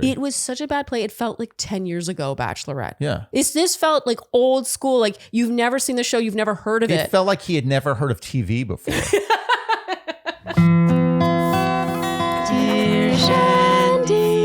It was such a bad play. It felt like 10 years ago, Bachelorette. Yeah. This felt like old school. Like you've never seen the show. You've never heard of it. It felt like he had never heard of TV before. Dear Shandy.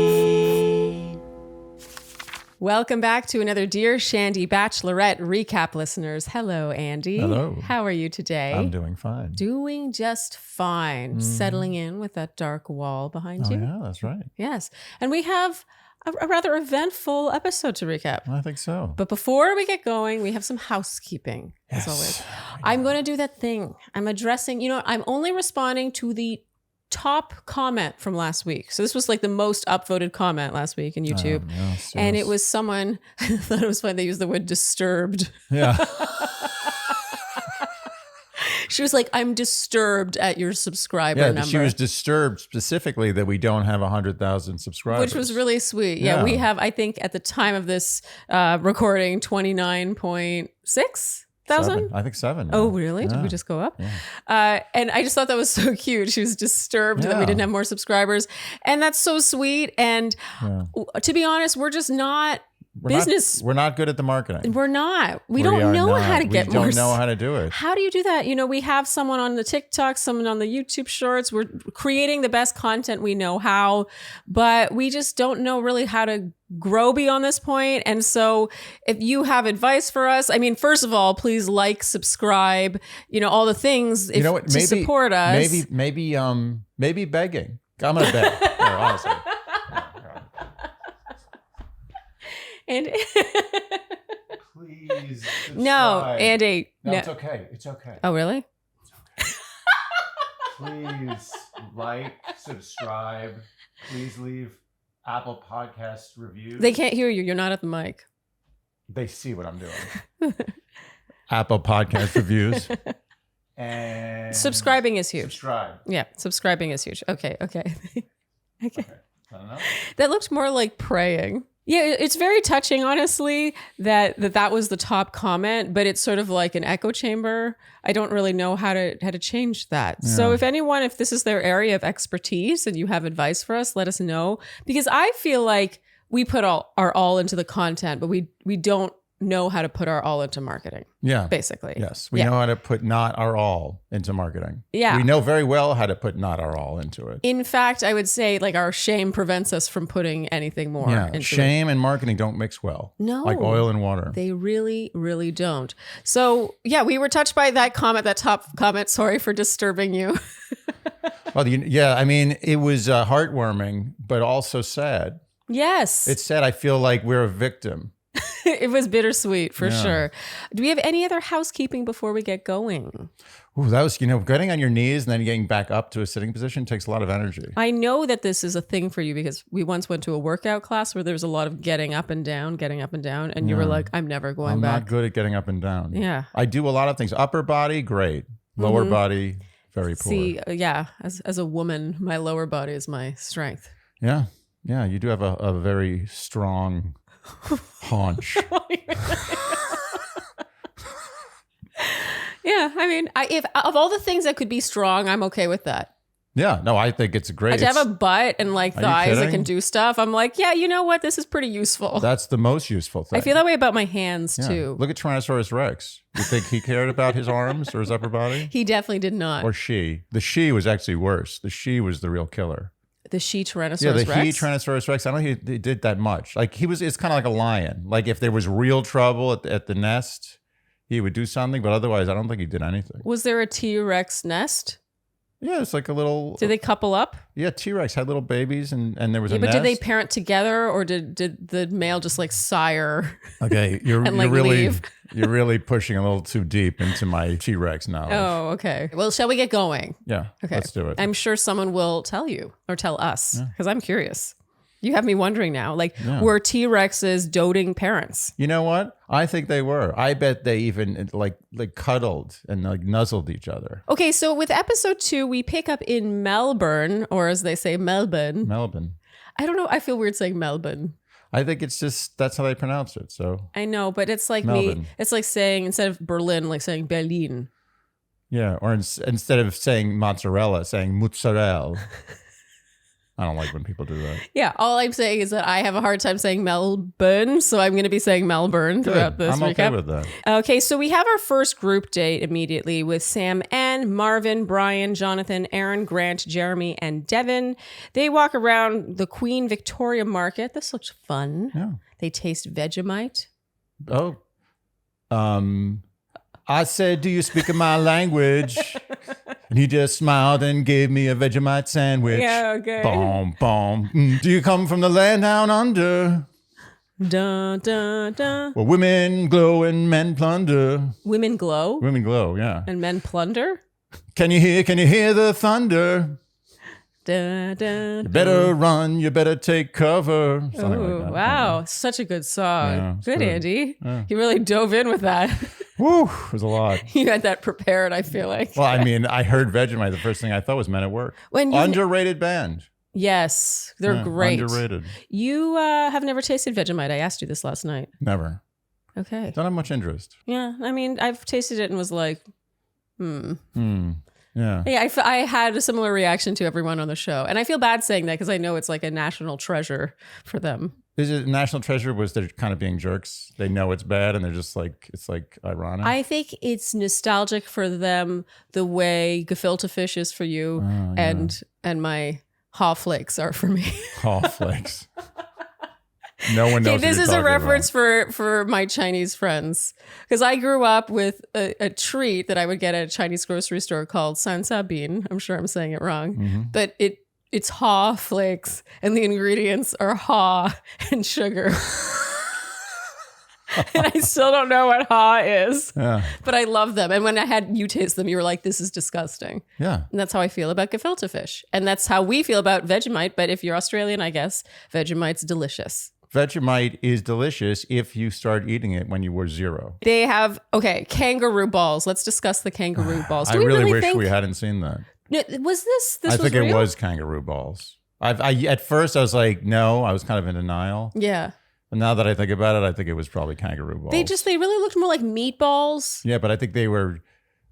Welcome back to another Dear Shandy Bachelorette recap, listeners. Hello, Andy. Hello. How are you today? I'm doing fine. Doing just fine. Settling in with that dark wall behind you. Yeah, that's right. Yes. And we have a rather eventful episode to recap. I think so. But before we get going, we have some housekeeping, as always. I'm going to do that thing. I'm addressing, I'm only responding to the top comment from last week. So this was like the most upvoted comment last week in YouTube. Yes. And it was someone, I thought it was funny, they used the word disturbed. Yeah. She was like, I'm disturbed at your subscriber number. She was disturbed specifically that we don't have 100,000 subscribers. Which was really sweet. Yeah, we have, I think, at the time of this recording, 29.6 thousand? I think 7. Oh, really? Yeah. Did we just go up? Yeah. And I just thought that was so cute. She was disturbed that we didn't have more subscribers. And that's so sweet. And to be honest, we're just not we're not good at the marketing. We're not. We don't know how to get more. We don't know how to do it. How do you do that? We have someone on the TikTok, someone on the YouTube shorts. We're creating the best content we know how, but we just don't know really how to grow beyond this point. And so if you have advice for us, I mean, first of all, please like, subscribe, all the things to support us. Maybe begging. I'm going to beg. No, honestly. And please subscribe. No, Andy. No, it's okay. It's okay. Oh, really? It's okay. Please like, subscribe. Please leave Apple Podcast reviews. They can't hear you. You're not at the mic. They see what I'm doing. Apple Podcast reviews. And subscribing is huge. Subscribe. Yeah, subscribing is huge. Okay. Okay. I don't know. That looked more like praying. Yeah, it's very touching, honestly, that was the top comment, but it's sort of like an echo chamber. I don't really know how to change that. Yeah. So if this is their area of expertise and you have advice for us, let us know. Because I feel like we put our all into the content, but we don't know how to put our all into marketing. Yeah. Basically. Yes. We know how to put not our all into marketing. Yeah. We know very well how to put not our all into it. In fact, I would say like our shame prevents us from putting anything more into shame and marketing don't mix well. No. Like oil and water. They really, really don't. So we were touched by that comment, that top comment. Sorry for disturbing you. Well, I mean, it was heartwarming, but also sad. Yes. It's sad. I feel like we're a victim. It was bittersweet for sure. Do we have any other housekeeping before we get going? Ooh, that was, getting on your knees and then getting back up to a sitting position takes a lot of energy. I know that this is a thing for you because we once went to a workout class where there was a lot of getting up and down. And you were like, I'm never going back. I'm not good at getting up and down. Yeah. I do a lot of things. Upper body, great. Lower body, very poor. See, as a woman, my lower body is my strength. Yeah. Yeah. You do have a very strong haunch. Yeah, I mean, if of all the things that could be strong, I'm okay with that. Yeah, no, I think it's great. To have a butt and like thighs that can do stuff, I'm like, yeah, you know what? This is pretty useful. That's the most useful thing. I feel that way about my hands too. Look at Tyrannosaurus Rex. You think he cared about his arms or his upper body? He definitely did not. Or she. The she was actually worse. The she was the real killer. The she Tyrannosaurus Rex? Yeah, the he Tyrannosaurus Rex. I don't think he did that much. Like it's kind of like a lion. Like if there was real trouble at the nest, he would do something, but otherwise I don't think he did anything. Was there a T-Rex nest? Yeah, it's like a little... Did they couple up? Yeah, T-Rex had little babies and there was a but nest. did they parent together or did the male just like sire? Okay, you're really pushing a little too deep into my T-Rex knowledge. Oh, okay. Well, shall we get going? Yeah, okay. Let's do it. I'm sure someone will tell you or tell us because I'm curious. You have me wondering now, were T-Rexes doting parents? You know what? I think they were. I bet they even like cuddled and like nuzzled each other. Okay, so with episode 2, we pick up in Melbourne, or as they say, Melbourne. Melbourne. I don't know. I feel weird saying Melbourne. I think it's just, that's how they pronounce it. So I know, but it's like Melbourne. It's like saying, instead of Berlin, like saying Berlin. Yeah, or instead of saying mozzarella, saying mozzarella. I don't like when people do that. Yeah, all I'm saying is that I have a hard time saying Melbourne, so I'm going to be saying Melbourne throughout this I'm recap. okay with that. Okay, so we have our first group date immediately with Sam and Marvin, Brian, Jonathan, Aaron, Grant, Jeremy, and Devin. They walk around the Queen Victoria Market. This looks fun. Yeah. They taste Vegemite. Oh. I said, do you speak my language? And he just smiled and gave me a Vegemite sandwich. Yeah, okay. Boom, boom. Do you come from the land down under? Dun, dun, dun. Where women glow and men plunder. Women glow Women glow, yeah. and men plunder. Can you hear the thunder? Dun, dun, You better run, you better take cover. Something Ooh, like that. wow, such a good song. Yeah, it's good, good. Andy. Yeah. You really dove in with that. Woo, it was a lot. You had that prepared, I feel like. Well, I mean, I heard Vegemite. The first thing I thought was Men at Work. Underrated band. Yes, they're great. Underrated. You have never tasted Vegemite. I asked you this last night. Never. Okay. Don't have much interest. Yeah, I mean, I've tasted it and was like, Yeah. Yeah, I had a similar reaction to everyone on the show. And I feel bad saying that because I know it's like a national treasure for them. Is it national treasure? Was they're kind of being jerks? They know it's bad and they're just like, it's like ironic. I think it's nostalgic for them the way gefilte fish is for you and my haw flakes are for me. Haw flakes. No one knows. This is a reference for my Chinese friends because I grew up with a treat that I would get at a Chinese grocery store called sansa bean. I'm sure I'm saying it wrong, but it's haw flakes and the ingredients are haw and sugar. And I still don't know what haw is, but I love them. And when I had you taste them, you were like, this is disgusting. Yeah. And that's how I feel about gefilte fish. And that's how we feel about Vegemite. But if you're Australian, I guess Vegemite's delicious. Vegemite is delicious if you start eating it when you were 0. They have, kangaroo balls. Let's discuss the kangaroo balls. I really wish we hadn't seen that. Was this I think real? it was kangaroo balls. At first I was like, no, I was kind of in denial. Yeah. But now that I think about it, I think it was probably kangaroo balls. They really looked more like meatballs. Yeah, but I think they were...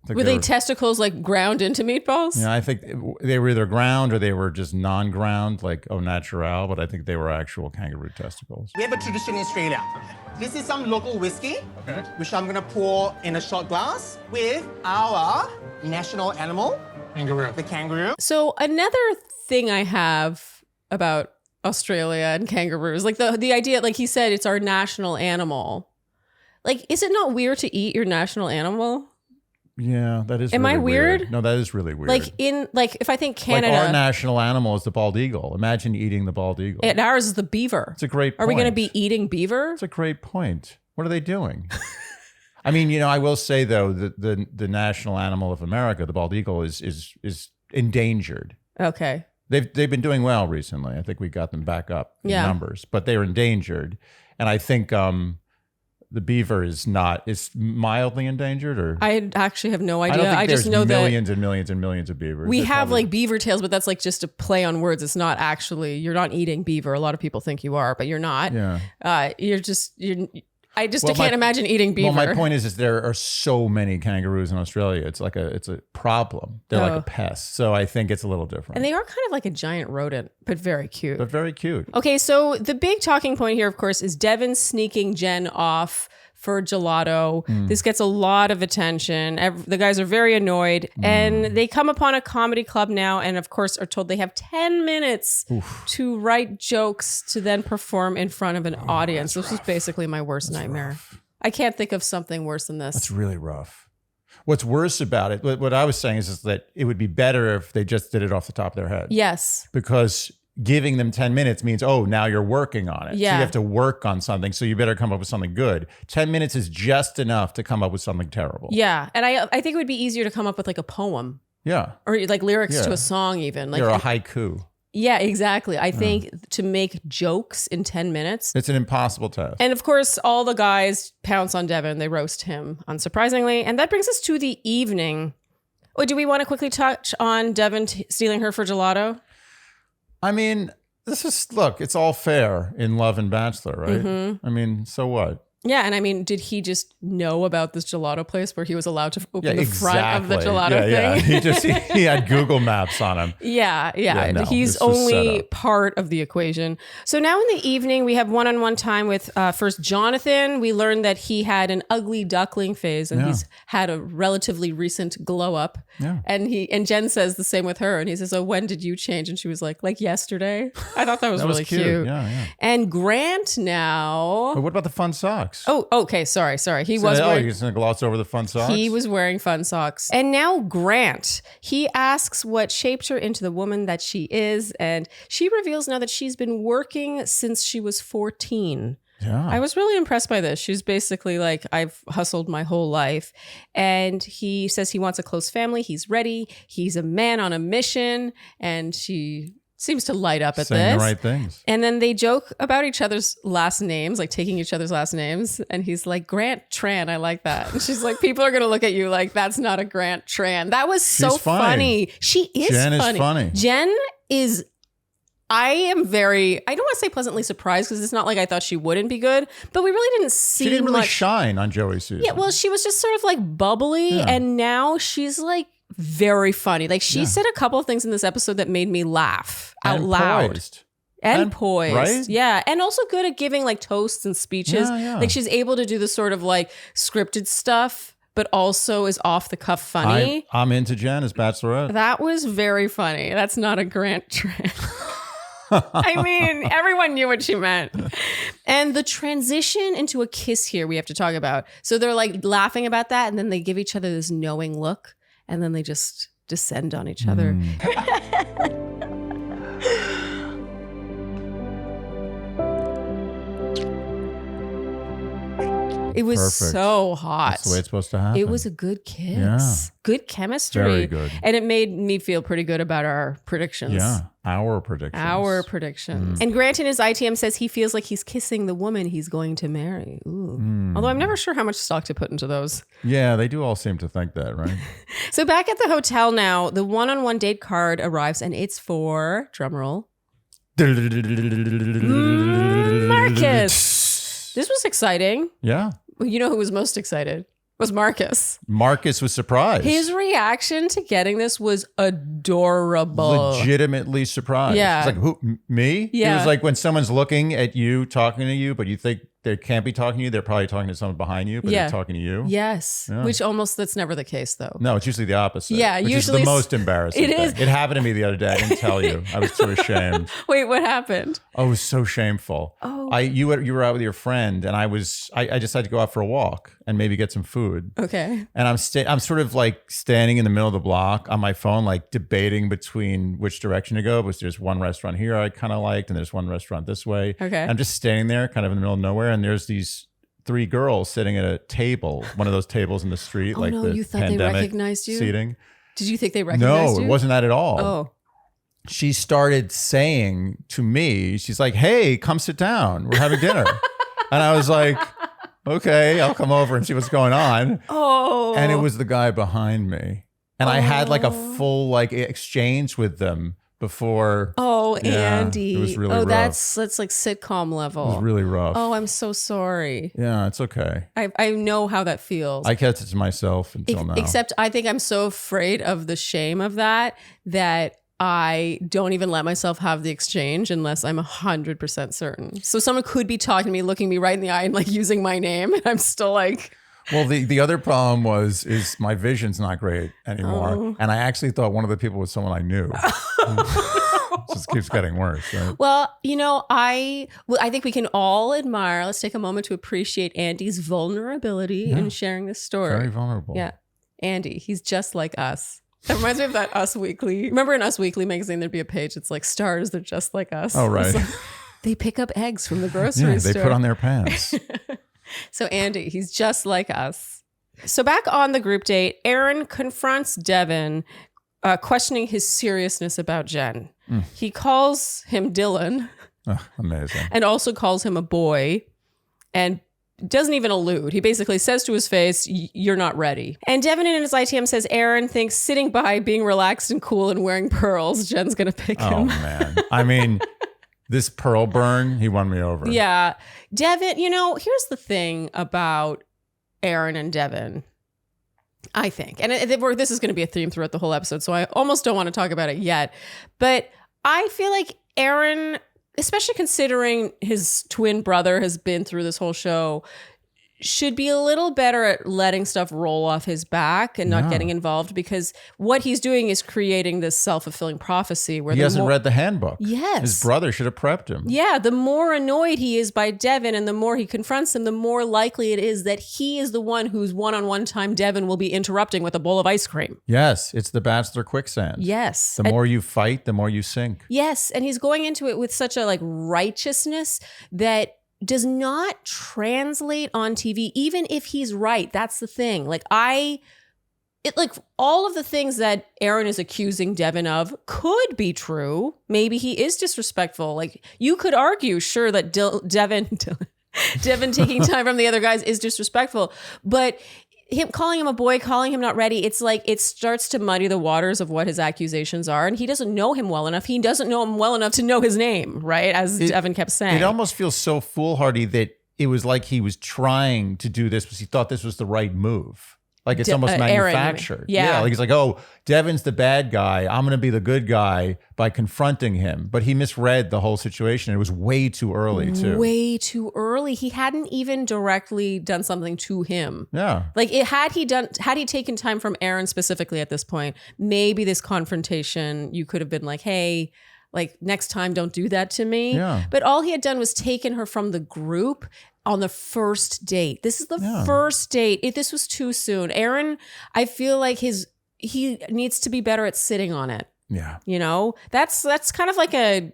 Were they testicles like ground into meatballs? Yeah, I think they were either ground or they were just non-ground, like au naturel, but I think they were actual kangaroo testicles. We have a tradition in Australia. This is some local whiskey, which I'm gonna pour in a shot glass with our national animal, kangaroo. The kangaroo. So another thing I have about Australia and kangaroos, like the idea, like he said, it's our national animal. Like, is it not weird to eat your national animal? Yeah, that is. Am really I weird? No, that is really weird. Like if I think Canada, like our national animal is the bald eagle. Imagine eating the bald eagle. And ours is the beaver. It's a great point. Are we going to be eating beaver? It's a great point. What are they doing? I mean, I will say though that the national animal of America, the bald eagle, is endangered. Okay. They've been doing well recently. I think we got them back up in numbers, but they're endangered, and I think the beaver is mildly endangered, or I actually have no idea. I just know millions and millions and millions of beavers. We have like beaver tails, but that's like just a play on words. It's not actually, you're not eating beaver. A lot of people think you are, but you're not. Yeah. I can't imagine eating beaver. Well, my point is there are so many kangaroos in Australia. It's a problem. They're like a pest. So I think it's a little different. And they are kind of like a giant rodent, but very cute. Okay, so the big talking point here, of course, is Devin sneaking Jenn off for gelato. This gets a lot of attention. The guys are very annoyed, and they come upon a comedy club now, and of course are told they have 10 minutes to write jokes to then perform in front of an audience. This is basically my worst nightmare. Rough. I can't think of something worse than this. That's really rough. What's worse about it, what I was saying is that it would be better if they just did it off the top of their head. Yes. Because giving them 10 minthink means, now you're working on it. Yeah. So you have to work on something. So you better come up with something good. 10 minutes is just enough to come up with something terrible. Yeah. And I think it would be easier to come up with like a poem. Yeah. Or like lyrics to a song even. Like or a haiku. Yeah, exactly. I think to make jokes in 10 minutes. It's an impossible task. And of course, all the guys pounce on Devin. They roast him, unsurprisingly. And that brings us to the evening. Oh, do we want to quickly touch on Devin stealing her for gelato? I mean, it's all fair in Love and Bachelor, right? I mean, so what? Yeah, and I mean, did he just know about this gelato place where he was allowed to open the front of the gelato thing? He had Google Maps on him. Yeah. No, He's only part of the equation. So now in the evening, we have one-on-one time with first Jonathan. We learned that he had an ugly duckling phase, and he's had a relatively recent glow up. Yeah. And Jenn says the same with her, and he says, "Oh, when did you change?" And she was like yesterday. I thought that was really cute. Yeah. And Grant now. But what about the fun socks? Oh, okay. Sorry. He So, was wearing, he's going to gloss over the fun socks? He was wearing fun socks. And now Grant, he asks what shaped her into the woman that she is. And she reveals now that she's been working since she was 14. Yeah. I was really impressed by this. She's basically like, I've hustled my whole life. And he says he wants a close family. He's ready. He's a man on a mission. And she seems to light up at Saying this. the right things. And then they joke about each other's last names, like taking each other's last names. And he's like, Grant Tran, I like that. And she's like, people are going to look at you like, that's not a Grant Tran. That was so funny. She is Jen funny. is funny. Jen is, I don't want to say pleasantly surprised because it's not like I thought she wouldn't be good, but we really didn't see She didn't really much. shine on Joey's season. Yeah, well, she was just sort of like bubbly. Yeah. And now she's like very funny. Like she said a couple of things in this episode that made me laugh out loud. Poised. And poised. Right? Yeah. And also good at giving like toasts and speeches. Yeah. Like she's able to do the sort of like scripted stuff, but also is off the cuff funny. I'm into Jenn as Bachelorette. That was very funny. That's not a Grant Tran. I mean, everyone knew what she meant. And the transition into a kiss here we have to talk about. So they're like laughing about that, and then they give each other this knowing look, and then they just descend on each other. It was Perfect. so hot. That's the way it's supposed to happen. It was a good kiss. Yeah. Good chemistry. Very good. And it made me feel pretty good about our predictions. Yeah. Our predictions. And Grant in his ITM says he feels like he's kissing the woman he's going to marry. Ooh. Although I'm never sure how much stock to put into those. Yeah, they do all seem to think that, right? So back at the hotel now, the one-on-one date card arrives and it's for, drumroll, Marcus. This was exciting. Yeah. You know who was most excited? Was Marcus. Marcus was surprised. His reaction to getting this was adorable. Legitimately surprised. Yeah. It's like, who, me? Yeah. It was like when someone's looking at you, talking to you, but you think they can't be talking to you. They're probably talking to someone behind you, but they're talking to you. Yes. Yeah. Which that's never the case though. No, it's usually the opposite. Yeah, which usually is the most embarrassing it thing. is. It happened to me the other day. I didn't tell you. I was so ashamed. Wait, what happened? Oh, it was so shameful. Oh. You were out with your friend, and I decided to go out for a walk and maybe get some food. Okay. And I'm sort of like standing in the middle of the block on my phone, like debating between which direction to go. Because there's one restaurant here I kind of liked, and there's one restaurant this way. Okay. I'm just standing there, kind of in the middle of nowhere, and there's these 3 girls sitting at a table, one of those tables in the street, like no, the you thought they pandemic recognized you? seating. Did you think they recognized you? No, it wasn't that at all. Oh. She started saying to me, she's like, "Hey, come sit down. We're having dinner." And I was like, "Okay, I'll come over and see what's going on." Oh. And it was the guy behind me. And I had like a full like exchange with them before. Oh, Yeah, Andy. it was really rough. That's like sitcom level. It was really rough. Oh, I'm so sorry. Yeah, it's okay. I know how that feels. I kept it to myself until now. Except I think I'm so afraid of the shame of that I don't even let myself have the exchange unless I'm 100% certain. So someone could be talking to me, looking me right in the eye and like using my name. And I'm still like... Well, the other problem is my vision's not great anymore. Oh. And I actually thought one of the people was someone I knew. It just keeps getting worse, right? Well, I think we can all admire, let's take a moment to appreciate Andy's vulnerability in sharing this story. Very vulnerable. Yeah. Andy, he's just like us. That reminds me of that Us Weekly. Remember in Us Weekly magazine, there'd be a page, it's like stars, they're just like us. Oh, right. Like, they pick up eggs from the grocery Yeah, store. they put on their pants. So Andy, he's just like us. So back on the group date, Aaron confronts Devin, questioning his seriousness about Jenn. He calls him Dylan. Oh, amazing. And also calls him a boy and doesn't even allude. He basically says to his face, "You're not ready." And Devin in his ITM says Aaron thinks sitting by, being relaxed and cool and wearing pearls, Jen's going to pick Oh, him. man. I mean, This pearl burn, he won me over. Yeah. Devin, here's the thing about Aaron and Devin, I think. And this is going to be a theme throughout the whole episode, so I almost don't want to talk about it yet. But I feel like Aaron, especially considering his twin brother has been through this whole show, should be a little better at letting stuff roll off his back and not getting involved, because what he's doing is creating this self-fulfilling prophecy where he hasn't read the handbook. Yes. His brother should have prepped him. Yeah, the more annoyed he is by Devin and the more he confronts him, the more likely it is that he is the one whose one-on-one time Devin will be interrupting with a bowl of ice cream. Yes, it's the Bachelor quicksand. Yes. The more you fight, the more you sink. Yes, and he's going into it with such a righteousness that does not translate on TV, even if he's right. That's the thing. All of the things that Aaron is accusing Devin of could be true. Maybe he is disrespectful. You could argue, sure, that Devin taking time from the other guys is disrespectful, but calling him a boy, calling him not ready, it's it starts to muddy the waters of what his accusations are. And he doesn't know him well enough. He doesn't know him well enough to know his name, right? As Devin kept saying. It almost feels so foolhardy that it was like he was trying to do this because he thought this was the right move. It's almost manufactured. Aaron, He's like, oh, Devin's the bad guy. I'm going to be the good guy by confronting him. But he misread the whole situation. It was way too early, too. Way too early. He hadn't even directly done something to him. Yeah. Had he taken time from Aaron specifically at this point, maybe this confrontation, you could have been like, hey, next time, don't do that to me. Yeah. But all he had done was taken her from the group on the first date. This is the first date. This was too soon. Aaron, I feel like he needs to be better at sitting on it. Yeah. That's kind of like a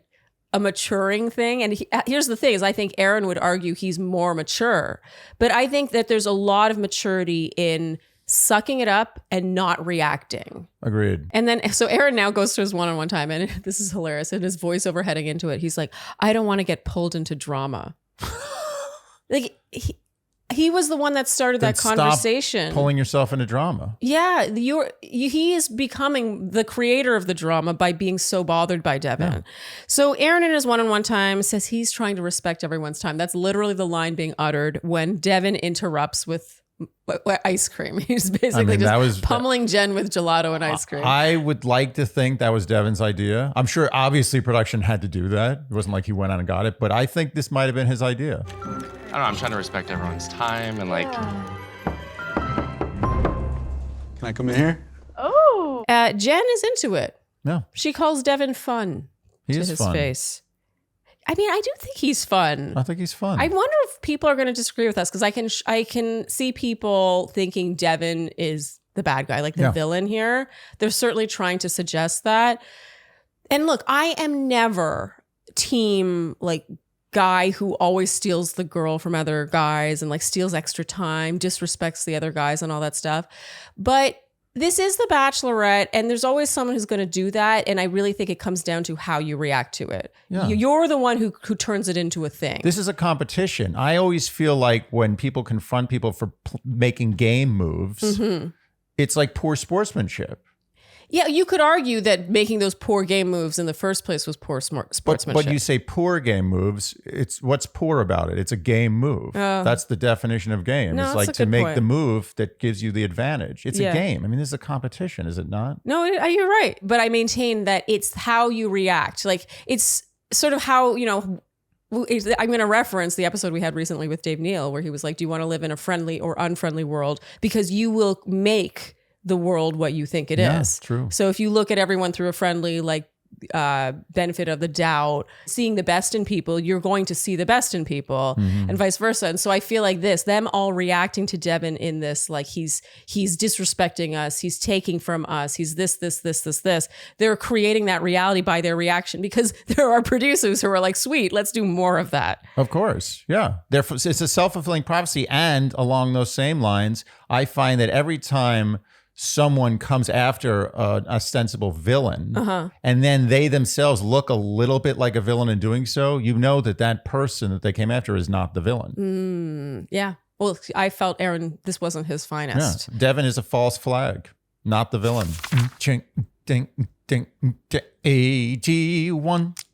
maturing thing. And here's the thing is I think Aaron would argue he's more mature, but I think that there's a lot of maturity in sucking it up and not reacting. Agreed. And then, so Aaron now goes to his one-on-one time, and this is hilarious. And his voiceover heading into it, he's like, I don't want to get pulled into drama. He was the one that started that conversation. Stop pulling yourself into drama. Yeah, he is becoming the creator of the drama by being so bothered by Devin. Yeah. So Aaron in his one-on-one time says he's trying to respect everyone's time. That's literally the line being uttered when Devin interrupts with ice cream. He's basically pummeling Jenn with gelato and ice cream. I would like to think that was Devin's idea. I'm sure obviously production had to do that. It wasn't like he went out and got it, but I think this might have been his idea. I don't know, I'm trying to respect everyone's time and Can I come in here? Oh. Jenn is into it. No. She calls Devin fun to his face. I mean, I do think he's fun. I think he's fun. I wonder if people are going to disagree with us, because I can see people thinking Devin is the bad guy, the villain here. They're certainly trying to suggest that. And look, I am never team guy who always steals the girl from other guys and steals extra time, disrespects the other guys and all that stuff. But this is the Bachelorette, and there's always someone who's going to do that. And I really think it comes down to how you react to it. Yeah. You're the one who turns it into a thing. This is a competition. I always feel like when people confront people for making game moves, it's like poor sportsmanship. Yeah, you could argue that making those poor game moves in the first place was poor sportsmanship. But you say poor game moves. It's what's poor about it? It's a game move. That's the definition of game. No, it's to make the move that gives you the advantage. It's a game. I mean, this is a competition, is it not? No, you're right. But I maintain that it's how you react. It's sort of how, I'm going to reference the episode we had recently with Dave Neal, where he was like, do you want to live in a friendly or unfriendly world? Because you will make the world what you think it is. True. So if you look at everyone through a friendly, benefit of the doubt, seeing the best in people, you're going to see the best in people, and vice versa. And so I feel like them all reacting to Devin in this, he's disrespecting us, he's taking from us, he's this. They're creating that reality by their reaction, because there are producers who are like, sweet, let's do more of that. Of course. Yeah. It's a self-fulfilling prophecy. And along those same lines, I find that every time someone comes after an ostensible villain, and then they themselves look a little bit like a villain in doing so, you know that person that they came after is not the villain. Yeah. Well, I felt Aaron, this wasn't his finest. Yeah. Devin is a false flag, not the villain. Ching, ding, ding, AG1.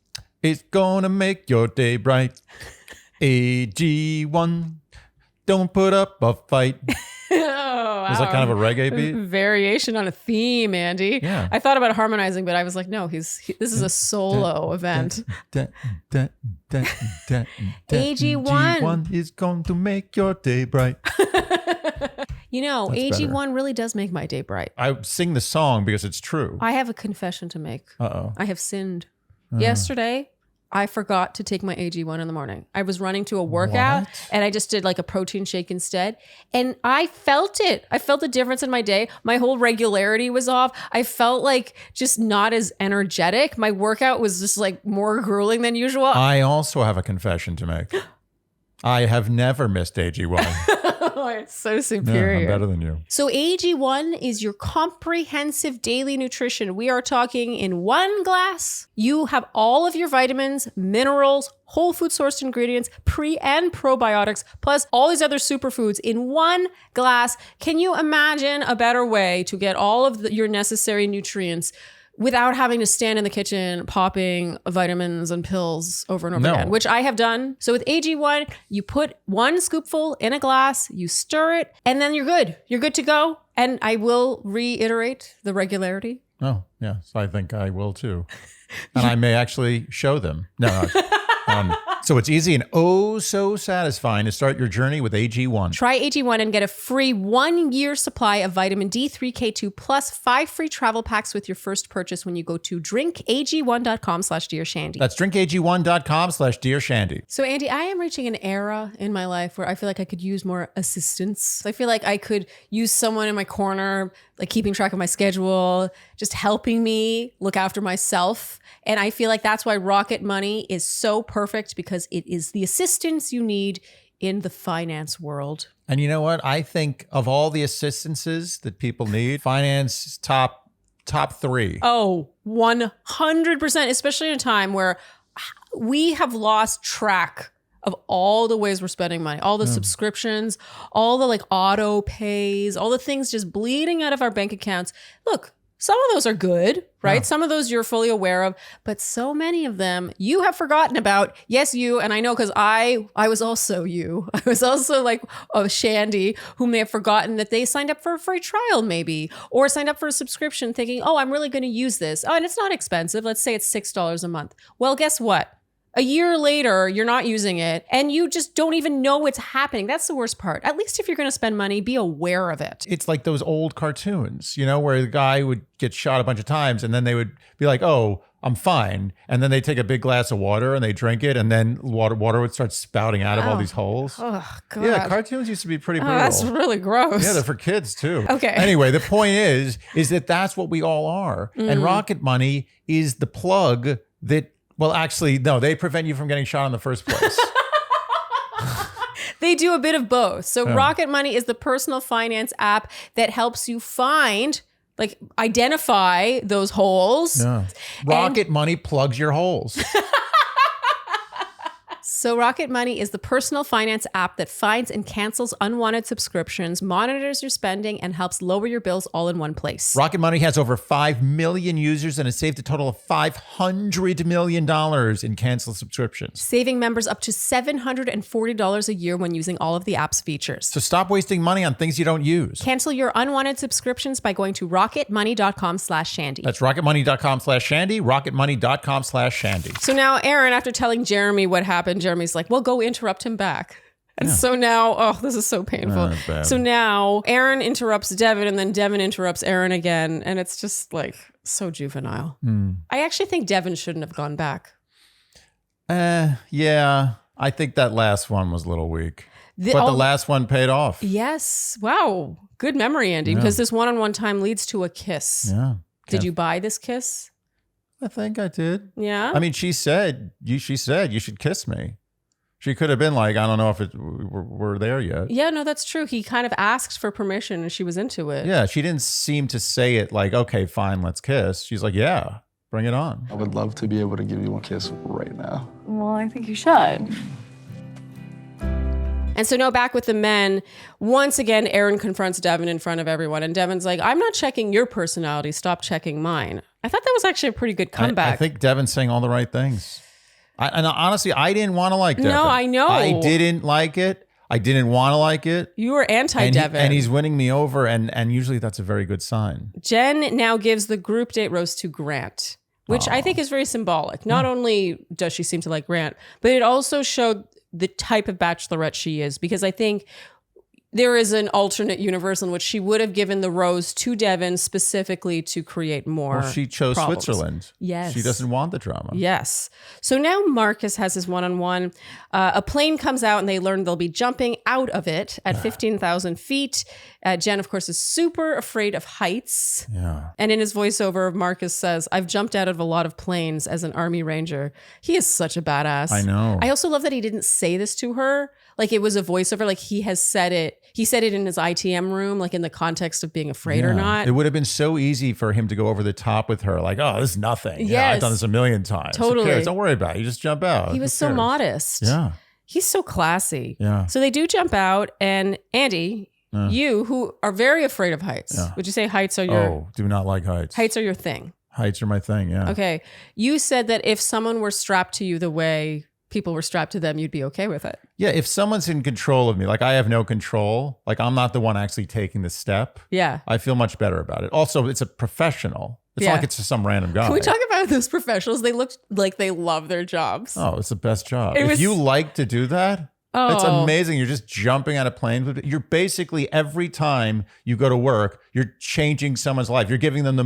is gonna make your day bright. AG1, don't put up a fight. Oh, Is that kind of a reggae beat? Variation on a theme, Andy. Yeah. I thought about harmonizing, but I was like, no, this is a solo event. AG1 is going to make your day bright. You know, That's AG1 better. really does make my day bright. I sing the song because it's true. I have a confession to make. Uh-oh. I have sinned. Yesterday, I forgot to take my AG1 in the morning. I was running to a workout What? and I just did like a protein shake instead. And I felt it. I felt the difference in my day. My whole regularity was off. I felt like just not as energetic. My workout was just like more grueling than usual. I also have a confession to make. I have never missed AG1. Oh, it's so Yeah, superior. I'm better than you. So AG1 is your comprehensive daily nutrition. We are talking in one glass. You have all of your vitamins, minerals, whole food sourced ingredients, pre and probiotics, plus all these other superfoods in one glass. Can you imagine a better way to get all of your necessary nutrients without having to stand in the kitchen popping vitamins and pills over and over again, which I have done. So with AG1, you put 1 scoopful in a glass, you stir it, and then you're good. You're good to go. And I will reiterate the regularity. Oh, yeah. So I think I will too. And I may actually show them. No. So it's easy and oh so satisfying to start your journey with AG1. Try AG1 and get a free 1-year supply of vitamin D3, K2 plus 5 free travel packs with your first purchase when you go to drinkag1.com/dearshandy. That's drinkag1.com/dearshandy. So Andy, I am reaching an era in my life where I feel like I could use more assistance. I feel like I could use someone in my corner, like keeping track of my schedule, just helping me look after myself. And I feel like that's why Rocket Money is so perfect, because it is the assistance you need in the finance world. And you know what? I think of all the assistances that people need, finance is top 3. Oh, 100%, especially in a time where we have lost track of all the ways we're spending money, all the subscriptions, all the like auto pays, all the things just bleeding out of our bank accounts. Look, some of those are good, right? Yeah. Some of those you're fully aware of, but so many of them you have forgotten about. Yes, you, and I know because I was also you. I was also like a Shandy, whom they have forgotten that they signed up for a free trial maybe, or signed up for a subscription thinking, oh, I'm really going to use this. Oh, and it's not expensive. Let's say it's $6 a month. Well, guess what? A year later, you're not using it and you just don't even know it's happening. That's the worst part. At least if you're going to spend money, be aware of it. It's like those old cartoons, you know, where the guy would get shot a bunch of times and then they would be like, oh, I'm fine. And then they take a big glass of water and they drink it and then water would start spouting out of all these holes. Oh, God. Yeah, cartoons used to be pretty brutal. That's really gross. Yeah, they're for kids too. Okay. Anyway, the point is that that's what we all are. And Rocket Money is the plug that, well, actually, no, they prevent you from getting shot in the first place. They do a bit of both. So Rocket Money is the personal finance app that helps you find, like, identify those holes. Yeah. Rocket Money plugs your holes. So Rocket Money is the personal finance app that finds and cancels unwanted subscriptions, monitors your spending, and helps lower your bills all in one place. Rocket Money has over 5 million users and has saved a total of $500 million in canceled subscriptions. Saving members up to $740 a year when using all of the app's features. So stop wasting money on things you don't use. Cancel your unwanted subscriptions by going to rocketmoney.com/Shandy. That's rocketmoney.com/Shandy, rocketmoney.com/Shandy. So now Aaron, after telling Jeremy what happened, Jeremy's like, well, go interrupt him back. And so now, oh, this is so painful. That's bad. So now Aaron interrupts Devin and then Devin interrupts Aaron again. And it's just like so juvenile. I actually think Devin shouldn't have gone back. Yeah, I think that last one was a little weak. But the oh, last one paid off. Yes. Wow. Good memory, Andy, because this one-on-one time leads to a kiss. Yeah. Did you buy this kiss? I think I did. Yeah. I mean, she said you should kiss me. She could have been like, I don't know if we're there yet. Yeah, no, that's true. He kind of asked for permission and she was into it. Yeah, she didn't seem to say it like, okay, fine, let's kiss. She's like, yeah, bring it on. I would love to be able to give you a kiss right now. Well, I think you should. And so now back with the men, once again, Aaron confronts Devin in front of everyone. And Devin's like, I'm not checking your personality. Stop checking mine. I thought that was actually a pretty good comeback. I think Devin's saying all the right things. And honestly, I didn't want to like Devin. No, I know. I didn't like it. I didn't want to like it. You were anti-Devin. And he's winning me over, and usually that's a very good sign. Jen now gives the group date rose to Grant, which I think is very symbolic. Not only does she seem to like Grant, but it also showed the type of bachelorette she is, because I think there is an alternate universe in which she would have given the rose to Devin specifically to create more. Well, she chose problems. Switzerland. Yes. She doesn't want the drama. Yes. So now Marcus has his one-on-one. A plane comes out and they learn they'll be jumping out of it at 15,000 feet. Jen, of course, is super afraid of heights. Yeah. And in his voiceover, Marcus says, I've jumped out of a lot of planes as an Army Ranger. He is such a badass. I know. I also love that he didn't say this to her. Like it was a voiceover. Like he has said it. He said it in his ITM room, like in the context of being afraid or not. It would have been so easy for him to go over the top with her. Like, oh, this is nothing. Yeah, I've done this a million times. Totally. Who cares? Don't worry about it. You just jump out. He was so modest. Yeah. He's so classy. Yeah. So they do jump out, and Andy, you who are very afraid of heights, would you say heights are your do not like heights. heights are your thing? Heights are my thing. Yeah. Okay. You said that if someone were strapped to you the way people were strapped to them, you'd be okay with it. Yeah. If someone's in control of me, like I have no control, like I'm not the one actually taking the step. Yeah. I feel much better about it. Also, it's a professional. It's not like it's just some random guy. Can we talk about those professionals? They look like they love their jobs. Oh, it's the best job. If you like to do that, it's amazing. You're just jumping out of planes. You're basically, every time you go to work, you're changing someone's life. You're giving them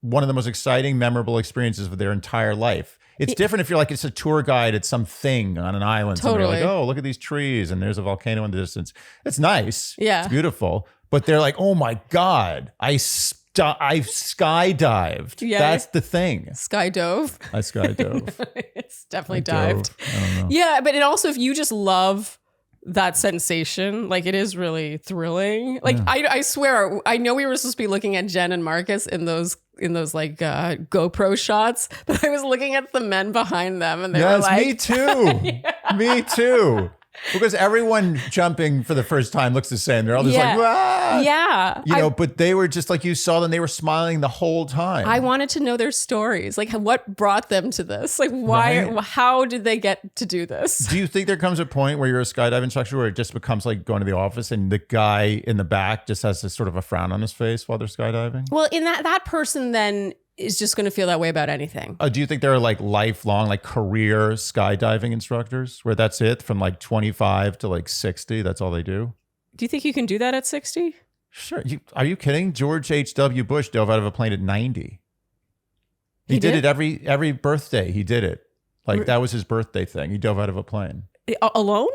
one of the most exciting, memorable experiences of their entire life. It's different if you're like, it's a tour guide at something on an island. Totally. And you're like, oh, look at these trees and there's a volcano in the distance. It's nice. Yeah. It's beautiful. But they're like, oh my God, I skydived. Yeah. That's the thing. Skydove. I skydove. It's definitely dived. I don't know. Yeah, but it also, if you just love that sensation, like it is really thrilling. Like I swear, I know we were supposed to be looking at Jen and Marcus in those like GoPro shots, but I was looking at the men behind them, and they were like, me too. Me too. Because everyone jumping for the first time looks the same. They're all just like, "Wah!" Yeah. But they were just like, you saw them, they were smiling the whole time. I wanted to know their stories. Like what brought them to this? Like how did they get to do this? Do you think there comes a point where you're a skydive instructor where it just becomes like going to the office and the guy in the back just has this sort of a frown on his face while they're skydiving? Well, in that person then is just going to feel that way about anything. Do you think there are like lifelong, like career skydiving instructors where that's it from like 25 to like 60? That's all they do? Do you think you can do that at 60? Sure. Are you kidding? George H.W. Bush dove out of a plane at 90. He did it every birthday. He did it. Like that was his birthday thing. He dove out of a plane. Alone?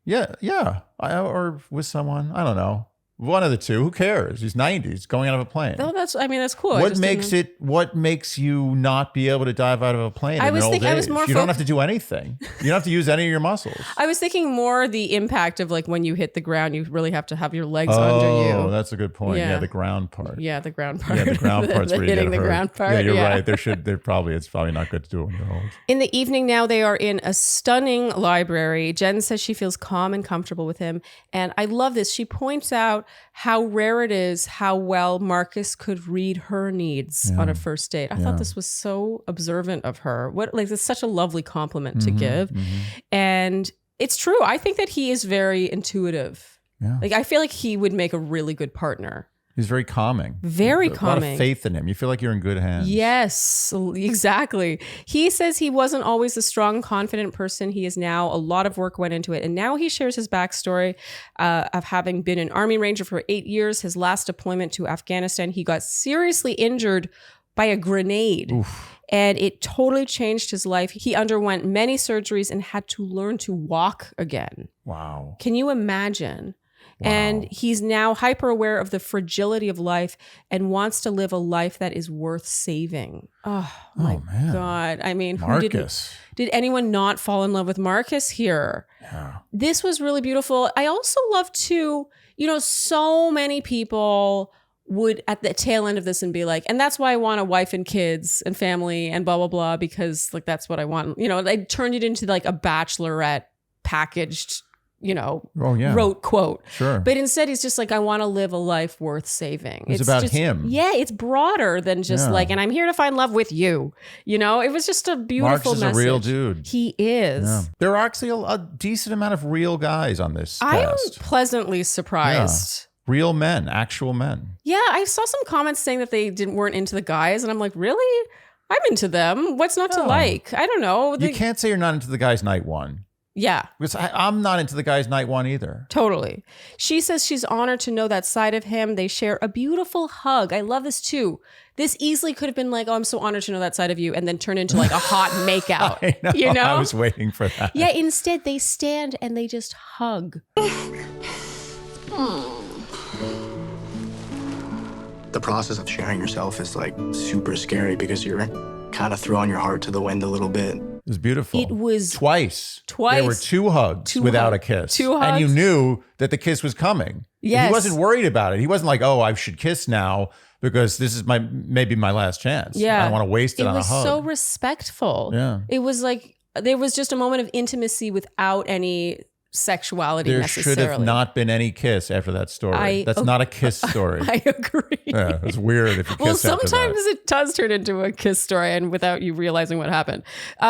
Yeah. Or with someone. I don't know. One of the two. Who cares? He's 90. He's going out of a plane. Oh, that's cool. What makes you not be able to dive out of a plane? I was more. You don't have to do anything. You don't have to use any of your muscles. I was thinking more the impact of like when you hit the ground, you really have to have your legs under you. Oh, that's a good point. Yeah, the ground part. Yeah, the ground part. Yeah, the ground part's where you hitting get the hurt. ground part. Yeah, you're right. It's probably not good to do it when you're old. In the evening now, they are in a stunning library. Jen says she feels calm and comfortable with him. And I love this. She points out how rare it is how well Marcus could read her needs on a first date. I thought this was so observant of her. It's such a lovely compliment to give. And it's true. I think that he is very intuitive. Yeah. Like I feel like he would make a really good partner. He's very calming. Very calming. A lot of faith in him. You feel like you're in good hands. Yes, exactly. He says he wasn't always a strong, confident person. He is now. A lot of work went into it. And now he shares his backstory of having been an Army Ranger for 8 years. His last deployment to Afghanistan, he got seriously injured by a grenade. Oof. And it totally changed his life. He underwent many surgeries and had to learn to walk again. Wow. Can you imagine? Wow. And he's now hyper aware of the fragility of life and wants to live a life that is worth saving. Oh my God. I mean, Marcus. Did anyone not fall in love with Marcus here? Yeah. This was really beautiful. I also love to, so many people would at the tail end of this and be like, and that's why I want a wife and kids and family and blah, blah, blah, because like, that's what I want. They turned it into like a Bachelorette packaged rote quote. Sure. But instead he's just like, I want to live a life worth saving. It's about just, him. Yeah, it's broader than just and I'm here to find love with you. It was just a beautiful Mark's message. is a real dude. He is. Yeah. There are actually a decent amount of real guys on this I'm cast. pleasantly surprised. Real men, actual men. Yeah, I saw some comments saying that they weren't into the guys, and I'm like, really? I'm into them. What's not to like? I don't know. You can't say you're not into the guys night one. Yeah. Because I'm not into the guys night one either. Totally. She says she's honored to know that side of him. They share a beautiful hug. I love this too. This easily could have been like, oh, I'm so honored to know that side of you, and then turn into like a hot makeout. I was waiting for that. Yeah, instead they stand and they just hug. The process of sharing yourself is like super scary because you're kind of throwing your heart to the wind a little bit. It was beautiful. It was twice. There were 2 hugs without a kiss. 2 hugs. And you knew that the kiss was coming. Yes. He wasn't worried about it. He wasn't like, oh, I should kiss now because this is maybe my last chance. Yeah. I don't want to waste it on a hug. It was so respectful. Yeah. It was like, there was just a moment of intimacy without any sexuality there necessarily. should have not been any kiss after that story. That's not a kiss story. I agree. Yeah, it's weird if you kiss Well, after sometimes that. it does turn into a kiss story and without you realizing what happened.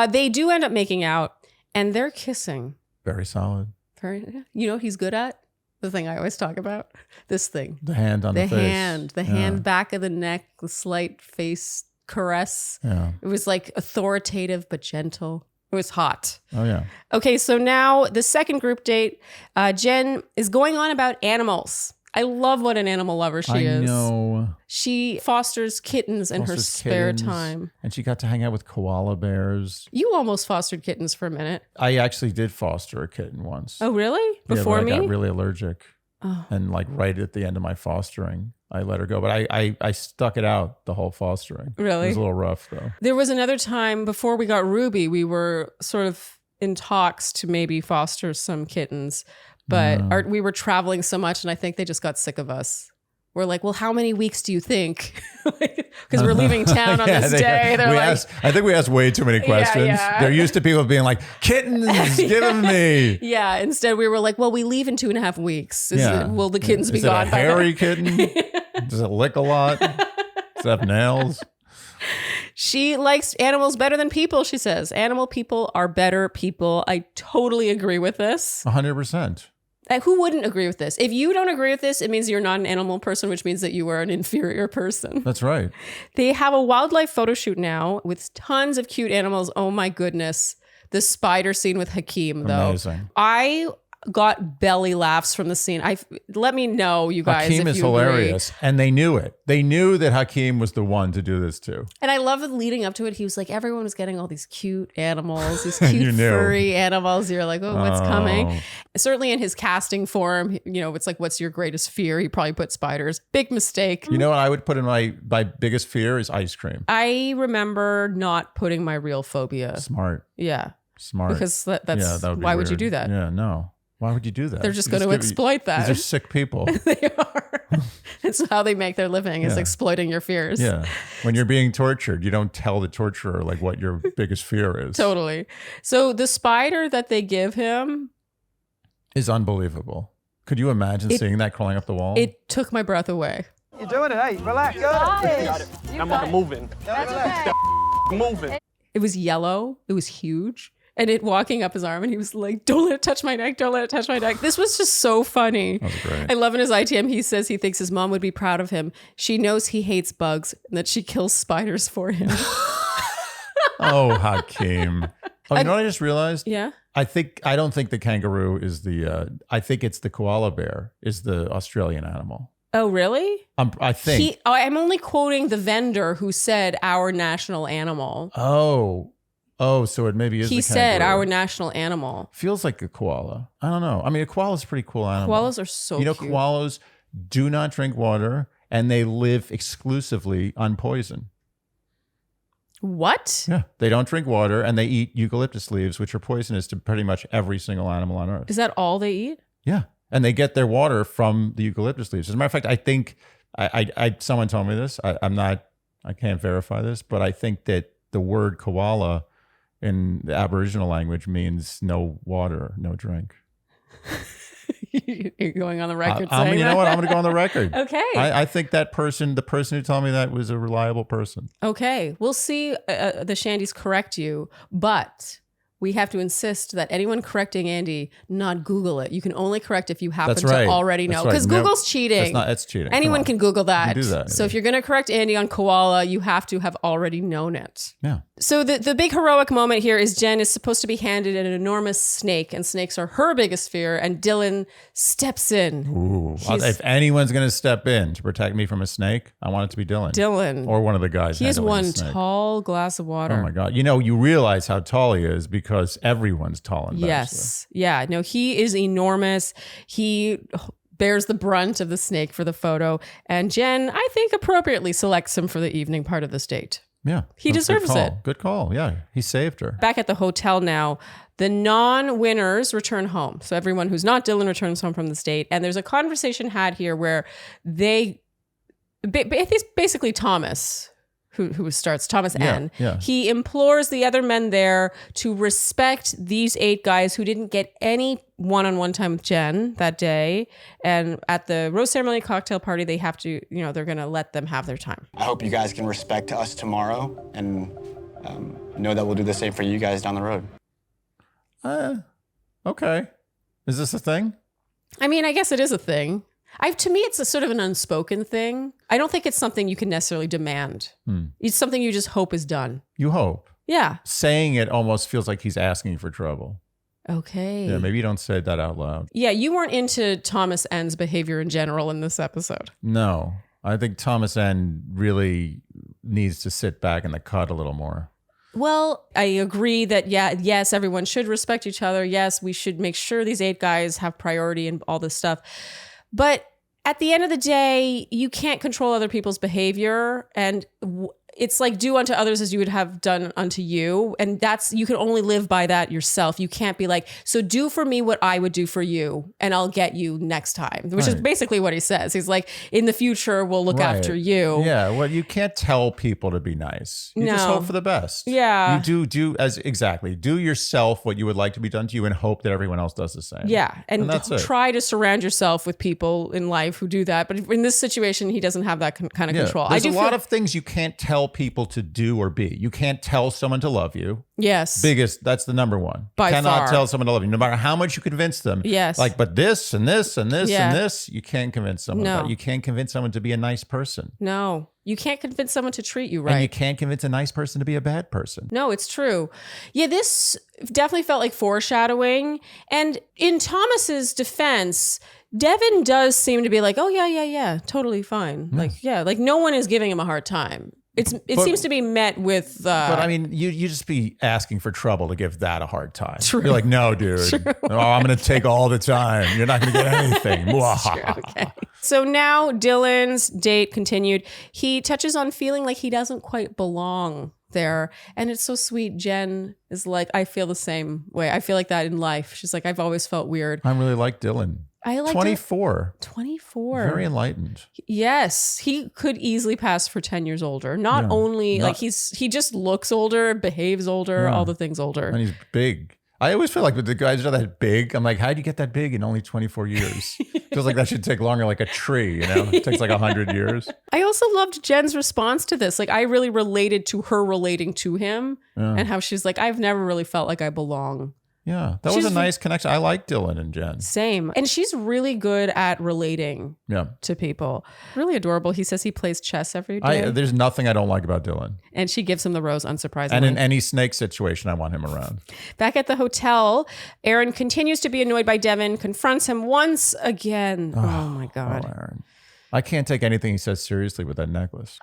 They do end up making out and they're kissing. Very solid. He's good at? The thing I always talk about. This thing. The hand on the face. The hand, back of the neck, the slight face caress. Yeah. It was like authoritative but gentle. It was hot. Oh, yeah. Okay, so now the second group date, Jenn is going on about animals. I love what an animal lover she is. I know. She fosters kittens in her spare time. And she got to hang out with koala bears. You almost fostered kittens for a minute. I actually did foster a kitten once. Oh, really? Before but me? I got really allergic. Oh. And like right at the end of my fostering, I let her go. But I stuck it out the whole fostering. Really? It was a little rough though. There was another time before we got Ruby, we were sort of in talks to maybe foster some kittens. But we were traveling so much and I think they just got sick of us. We're like, well, how many weeks do you think? Because we're leaving town on this day. I think we asked way too many questions. Yeah. They're used to people being like, kittens, give them to me. Yeah. Instead, we were like, well, we leave in 2.5 weeks. Will the kittens be Is gone it a by then? hairy kitten? Does it lick a lot? Does it have nails? She likes animals better than people, she says. Animal people are better people. I totally agree with this. 100%. Who wouldn't agree with this? If you don't agree with this, it means you're not an animal person, which means that you are an inferior person. That's right. They have a wildlife photo shoot now with tons of cute animals. Oh my goodness. The spider scene with Hakeem, though. Amazing. I got belly laughs from the scene. Let me know, you guys. Hakeem if is you agree. hilarious. And they knew it. They knew that Hakeem was the one to do this too. And I love that leading up to it, he was like, everyone was getting all these cute animals, these cute You knew. furry animals. You're like, oh, what's coming? Certainly in his casting form, it's like, what's your greatest fear? He probably put spiders. Big mistake. You know what I would put in my biggest fear is ice cream. I remember not putting my real phobia. Smart. Yeah. Smart. Because that's, that would be why would you weird. do that? Yeah, no. Why would you do that? They're just going to exploit that. These are sick people. They are. It's how they make their living is exploiting your fears. Yeah. When you're being tortured, you don't tell the torturer like what your biggest fear is. Totally. So the spider that they give him is unbelievable. Could you imagine seeing that crawling up the wall? It took my breath away. You're doing it, hey, relax. You got it. I'm on moving. Moving. It was yellow. It was huge. And it walking up his arm and he was like, don't let it touch my neck. Don't let it touch my neck. This was just so funny. That was great. I love in his ITM, he says he thinks his mom would be proud of him. She knows he hates bugs and that she kills spiders for him. Oh, Hakeem. Oh, you know what I just realized? Yeah. I don't think the kangaroo is I think it's the koala bear is the Australian animal. Oh, really? I think. I'm only quoting the vendor who said our national animal. Oh, so it maybe is He the kangaroo. said our national animal. Feels like a koala. I don't know. I mean, a koala's a pretty cool animal. Koalas are so cute. Koalas do not drink water and they live exclusively on poison. What? Yeah. They don't drink water and they eat eucalyptus leaves, which are poisonous to pretty much every single animal on Earth. Is that all they eat? Yeah. And they get their water from the eucalyptus leaves. As a matter of fact, I think someone told me this. I can't verify this, but I think that the word koala in the Aboriginal language means no water, no drink. You're going on the record You saying know that? what? I'm going to go on the record. Okay. I think the person who told me that was a reliable person. Okay. We'll see the Shandys correct you, but we have to insist that anyone correcting Andy not Google it. You can only correct if you happen That's right. to already know. That's right. Because No, Google's cheating. It's cheating. Anyone can Google that. You can do that. So if you're going to correct Andy on koala, you have to have already known it. Yeah. So the big heroic moment here is Jenn is supposed to be handed an enormous snake, and snakes are her biggest fear, and Dylan steps in. Ooh. If anyone's going to step in to protect me from a snake, I want it to be Dylan. Dylan. Or one of the guys. He has handling one the snake. tall glass of water. Oh my God. You realize how tall he is because everyone's tall in Bachelor. Yes. Yeah. No, he is enormous. He bears the brunt of the snake for the photo. And Jenn, I think, appropriately selects him for the evening part of this date. Yeah. He That's a deserves good call. it. Good call. Yeah. He saved her. Back at the hotel now, the non-winners return home. So everyone who's not Dylan returns home from this date. And there's a conversation had here where it's basically Thomas, who starts, Thomas N. Yeah. He implores the other men there to respect these 8 guys who didn't get any one-on-one time with Jenn that day. And at the rose ceremony cocktail party, they have to, they're going to let them have their time. I hope you guys can respect us tomorrow and know that we'll do the same for you guys down the road. Okay. Is this a thing? I mean, I guess it is a thing. To me, it's a sort of an unspoken thing. I don't think it's something you can necessarily demand. It's something you just hope is done. You hope. Yeah. Saying it almost feels like he's asking for trouble. Okay. Yeah, maybe you don't say that out loud. Yeah, you weren't into Thomas N's behavior in general in this episode. No. I think Thomas N really needs to sit back in the cut a little more. Well, I agree that, yes, everyone should respect each other. Yes, we should make sure these 8 guys have priority and all this stuff. But at the end of the day, you can't control other people's behavior. And it's like do unto others as you would have done unto you. And you can only live by that yourself. You can't be like, so do for me what I would do for you and I'll get you next time, which is basically what he says. He's like, in the future, we'll look after you. Yeah. Well, you can't tell people to be nice. You just hope for the best. Yeah. You do do yourself what you would like to be done to you and hope that everyone else does the same. Yeah. And that's it. Try to surround yourself with people in life who do that. But in this situation, he doesn't have that kind of control. There's a lot of things you can't tell people to do or be. You can't tell someone to love you. Yes. That's the number one. By cannot far. tell someone to love you, no matter how much you convince them. Yes. But this and this and this Yeah. and this, you can't convince someone. No. You can't convince someone to be a nice person. No. You can't convince someone to treat you right. And you can't convince a nice person to be a bad person. No, it's true. Yeah, this definitely felt like foreshadowing. And in Thomas's defense, Devin does seem to be like, oh, yeah, totally fine. Like no one is giving him a hard time. It seems to be met with... but I mean, you just be asking for trouble to give that a hard time. True. You're like, no, dude. Oh, I'm going to take all the time. You're not going to get anything. Okay. So now Dylan's date continued. He touches on feeling like he doesn't quite belong there. And it's so sweet. Jenn is like, I feel the same way. I feel like that in life. She's like, I've always felt weird. I really like Dylan. I like 24. 24. Very enlightened. Yes, he could easily pass for 10 years older. Not only like he just looks older, behaves older, all the things older. And he's big. I always feel like with the guys that are that big, I'm like, how'd you get that big in only 24 years? Feels like that should take longer, like a tree, It takes like 100 years. I also loved Jen's response to this. Like, I really related to her relating to him and how she's like, I've never really felt like I belong. Yeah, that was a nice connection. I like Dylan and Jenn. Same. And she's really good at relating to people. Really adorable. He says he plays chess every day. There's nothing I don't like about Dylan. And she gives him the rose, unsurprisingly. And in any snake situation, I want him around. Back at the hotel, Aaron continues to be annoyed by Devin, confronts him once again. Oh my God. Aaron. I can't take anything he says seriously with that necklace.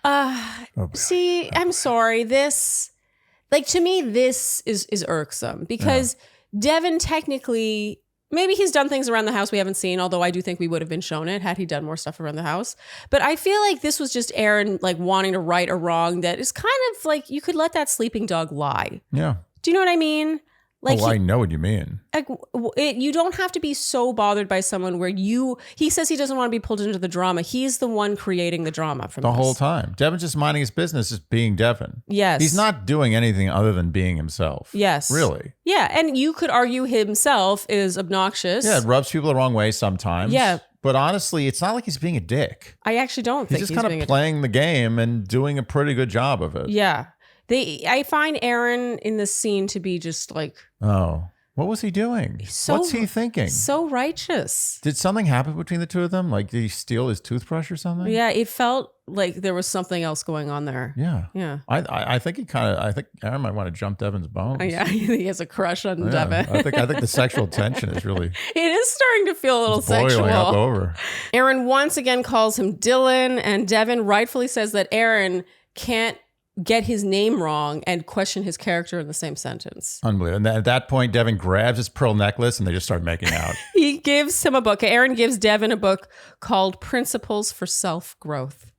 See, I'm sorry. To me, this is irksome because Devin technically, maybe he's done things around the house we haven't seen, although I do think we would have been shown it had he done more stuff around the house. But I feel like this was just Aaron wanting to right a wrong that is kind of like you could let that sleeping dog lie. Yeah. Do you know what I mean? Like, I know what you mean. like you don't have to be so bothered by someone where he says he doesn't want to be pulled into the drama. He's the one creating the drama from The this. whole time. Devin's just minding his business, just being Devin. Yes. He's not doing anything other than being himself. Yes. Really. Yeah. And you could argue himself is obnoxious. Yeah, it rubs people the wrong way sometimes. Yeah. But honestly, it's not like he's being a dick. I actually don't think He's he's just kind being of playing the game and doing a pretty good job of it. Yeah. I find Aaron in this scene to be just like Oh. What was he doing? What's he thinking? so righteous. Did something happen between the two of them? Like, did he steal his toothbrush or something? Yeah, it felt like there was something else going on there. Yeah. Yeah. I think I think Aaron might want to jump Devin's bones. Yeah, he has a crush on Yeah. Devin. I think the sexual tension is really It is starting to feel a little sexual. boiling up over. Aaron once again calls him Dylan, and Devin rightfully says that Aaron can't get his name wrong and question his character in the same sentence. Unbelievable. And at that point, Devin grabs his pearl necklace and they just start making out. He gives him a book. Aaron gives Devin a book called Principles for Self-Growth,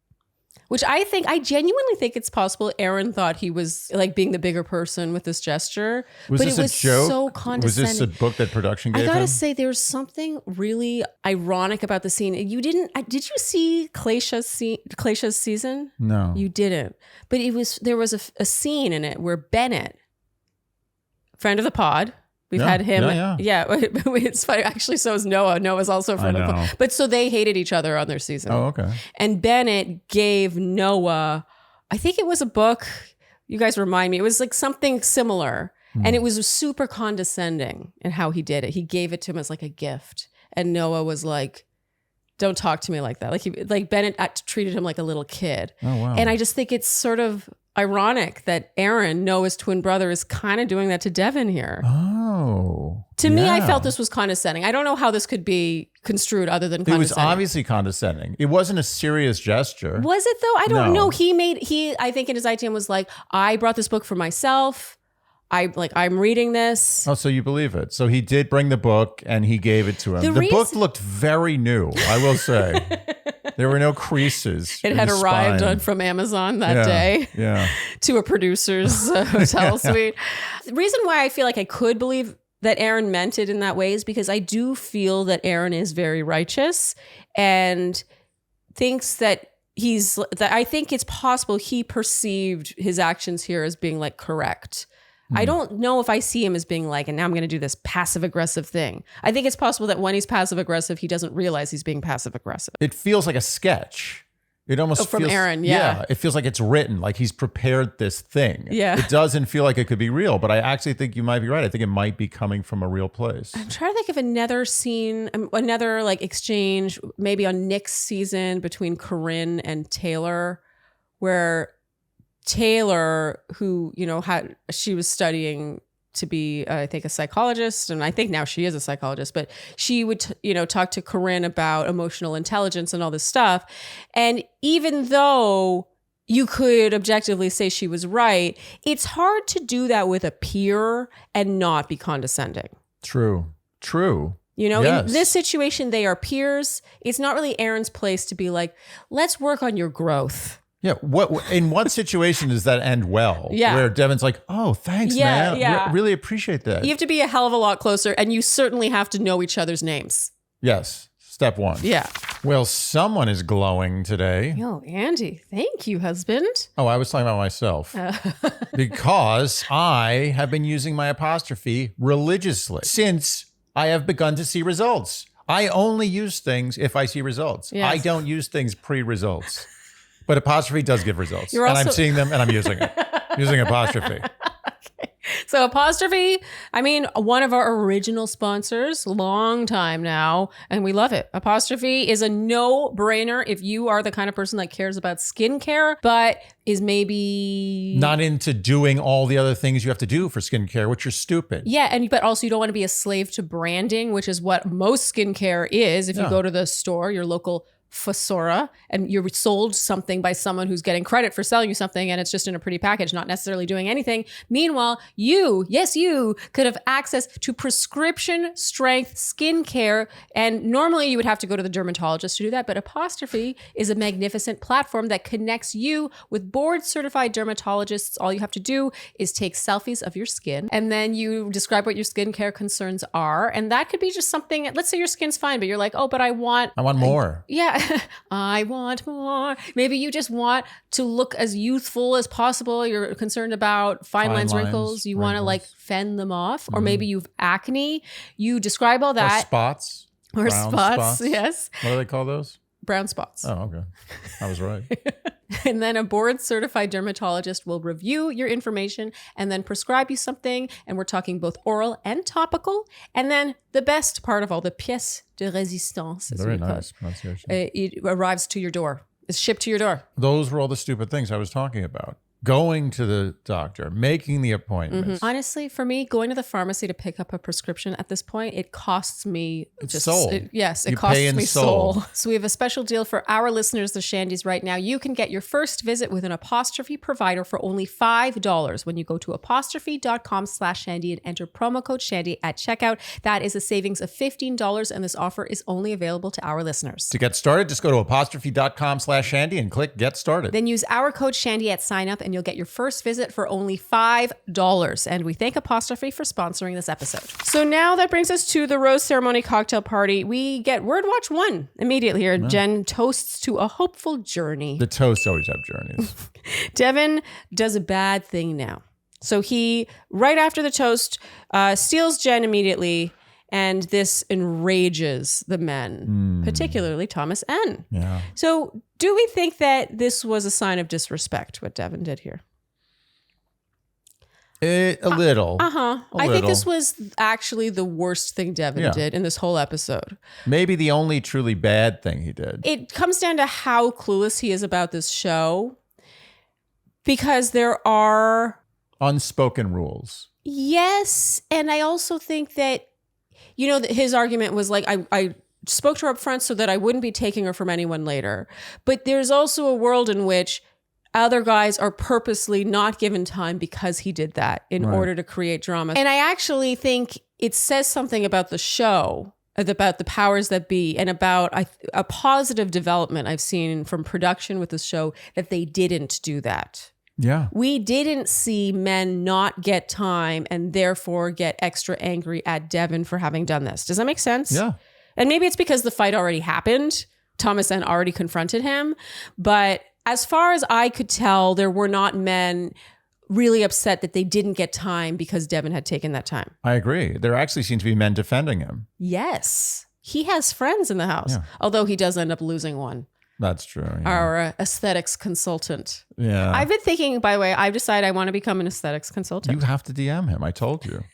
which I genuinely think it's possible Aaron thought he was like being the bigger person with this gesture. Was but this it was a joke? so condescending. Was this a book that production gave I gotta him? say, there's something really ironic about the scene. Did you see Glacia's season? No. You didn't. But there was a scene in it where Bennett, friend of the pod, we've had him. Yeah. It's funny. Actually, so is Noah. Noah's also a friend of the pod. But so they hated each other on their season. Oh, okay. And Bennett gave Noah, I think it was a book. You guys remind me. It was like something similar. And it was super condescending in how he did it. He gave it to him as like a gift. And Noah was like, don't talk to me like that. Like Bennett treated him like a little kid. Oh, wow. And I just think it's sort of ironic that Aaron, Noah's twin brother, is kind of doing that to Devin here. Oh. To me, I felt this was condescending. I don't know how this could be construed other than condescending. It was obviously condescending. It wasn't a serious gesture. Was it though? I don't No. know. I think in his ITM was like, I brought this book for myself. I'm reading this. Oh, so you believe it. So he did bring the book and he gave it to him. The book looked very new, I will say. There were no creases. It had arrived from Amazon that day to a producer's hotel suite. The reason why I feel like I could believe that Aaron meant it in that way is because I do feel that Aaron is very righteous and thinks that I think it's possible he perceived his actions here as being like correct. I don't know if I see him as being like, and now I'm going to do this passive aggressive thing. I think it's possible that when he's passive aggressive, he doesn't realize he's being passive aggressive. It feels like a sketch. It almost from feels, Aaron, yeah. It feels like it's written, like he's prepared this thing. Yeah. It doesn't feel like it could be real, but I actually think you might be right. I think it might be coming from a real place. I'm trying to think of another scene, another like exchange, maybe on Nick's season between Corinne and Taylor, where Taylor, who, she was studying to be, I think, a psychologist, and I think now she is a psychologist, but she would, talk to Corinne about emotional intelligence and all this stuff. And even though you could objectively say she was right, it's hard to do that with a peer and not be condescending. True. In this situation, they are peers. It's not really Aaron's place to be like, let's work on your growth. Yeah. In what situation does that end well? Yeah. Where Devin's like, oh, thanks, man. Yeah. Really appreciate that. You have to be a hell of a lot closer, and you certainly have to know each other's names. Yes. Step one. Yeah. Well, someone is glowing today. Yo, Andy, thank you, husband. Oh, I was talking about myself. Because I have been using my apostrophe religiously since I have begun to see results. I only use things if I see results. Yes. I don't use things pre-results. But apostrophe does give results. You're also- I'm seeing them and I'm using it. Using apostrophe. So apostrophe, one of our original sponsors, long time now, and we love it. Apostrophe is a no-brainer if you are the kind of person that cares about skincare, but is maybe not into doing all the other things you have to do for skincare, which are stupid. Yeah, but also you don't want to be a slave to branding, which is what most skincare is. If you go to the store, your local Fosora, and you're sold something by someone who's getting credit for selling you something, and it's just in a pretty package, not necessarily doing anything. Meanwhile, you could have access to prescription strength skincare, and normally you would have to go to the dermatologist to do that, but Apostrophe is a magnificent platform that connects you with board certified dermatologists. All you have to do is take selfies of your skin, and then you describe what your skincare concerns are, and that could be just something. Let's say your skin's fine, but you're like, oh, but I want more. I want more. Maybe you just want to look as youthful as possible. You're concerned about fine lines, wrinkles. You want to like fend them off. Or maybe you've acne. You describe all that. Or spots. Or spots, yes. What do they call those? Brown spots. Oh, okay. I was right. And then a board certified dermatologist will review your information and then prescribe you something. And we're talking both oral and topical. And then the best part of all, the pièce de résistance, Very nice pronunciation. it arrives to your door. It's shipped to your door. Those were all the stupid things I was talking about. Going to the doctor, making the appointments. Honestly, for me, going to the pharmacy to pick up a prescription at this point, it costs me soul. It You costs pay in me soul. soul. So we have a special deal for our listeners, the Shandies, right now. You can get your first visit with an Apostrophe provider for only $5 when you go to apostrophe.com/Shandy and enter promo code Shandy at checkout. That is a savings of $15, and this offer is only available to our listeners. To get started, just go to apostrophe.com/Shandy and click Get Started. Then use our code Shandy at sign up, and you'll get your first visit for only $5. And we thank Apostrophe for sponsoring this episode. So now that brings us to the rose ceremony cocktail party. We get Word Watch 1 immediately here. Jenn toasts to a hopeful journey. The toasts always have journeys. Devin does a bad thing now. So he, right after the toast, steals Jenn immediately. And this enrages the men, particularly Thomas N. Yeah. So do we think that this was a sign of disrespect, what Devin did here? A little. I think this was actually the worst thing Devin did in this whole episode. Maybe the only truly bad thing he did. It comes down to how clueless he is about this show, because there are unspoken rules. Yes. And I also think that, his argument was like, I spoke to her up front so that I wouldn't be taking her from anyone later. But there's also a world in which other guys are purposely not given time because he did that in order to create drama. And I actually think it says something about the show, about the powers that be, and about a positive development I've seen from production with the show, that they didn't do that. Yeah. We didn't see men not get time and therefore get extra angry at Devin for having done this. Does that make sense? Yeah. And maybe it's because the fight already happened. Thomas N already confronted him. But as far as I could tell, there were not men really upset that they didn't get time because Devin had taken that time. I agree. There actually seems to be men defending him. Yes. He has friends in the house, although he does end up losing one. That's true. Yeah. Our aesthetics consultant. Yeah. I've been thinking, by the way, I've decided I want to become an aesthetics consultant. You have to DM him. I told you.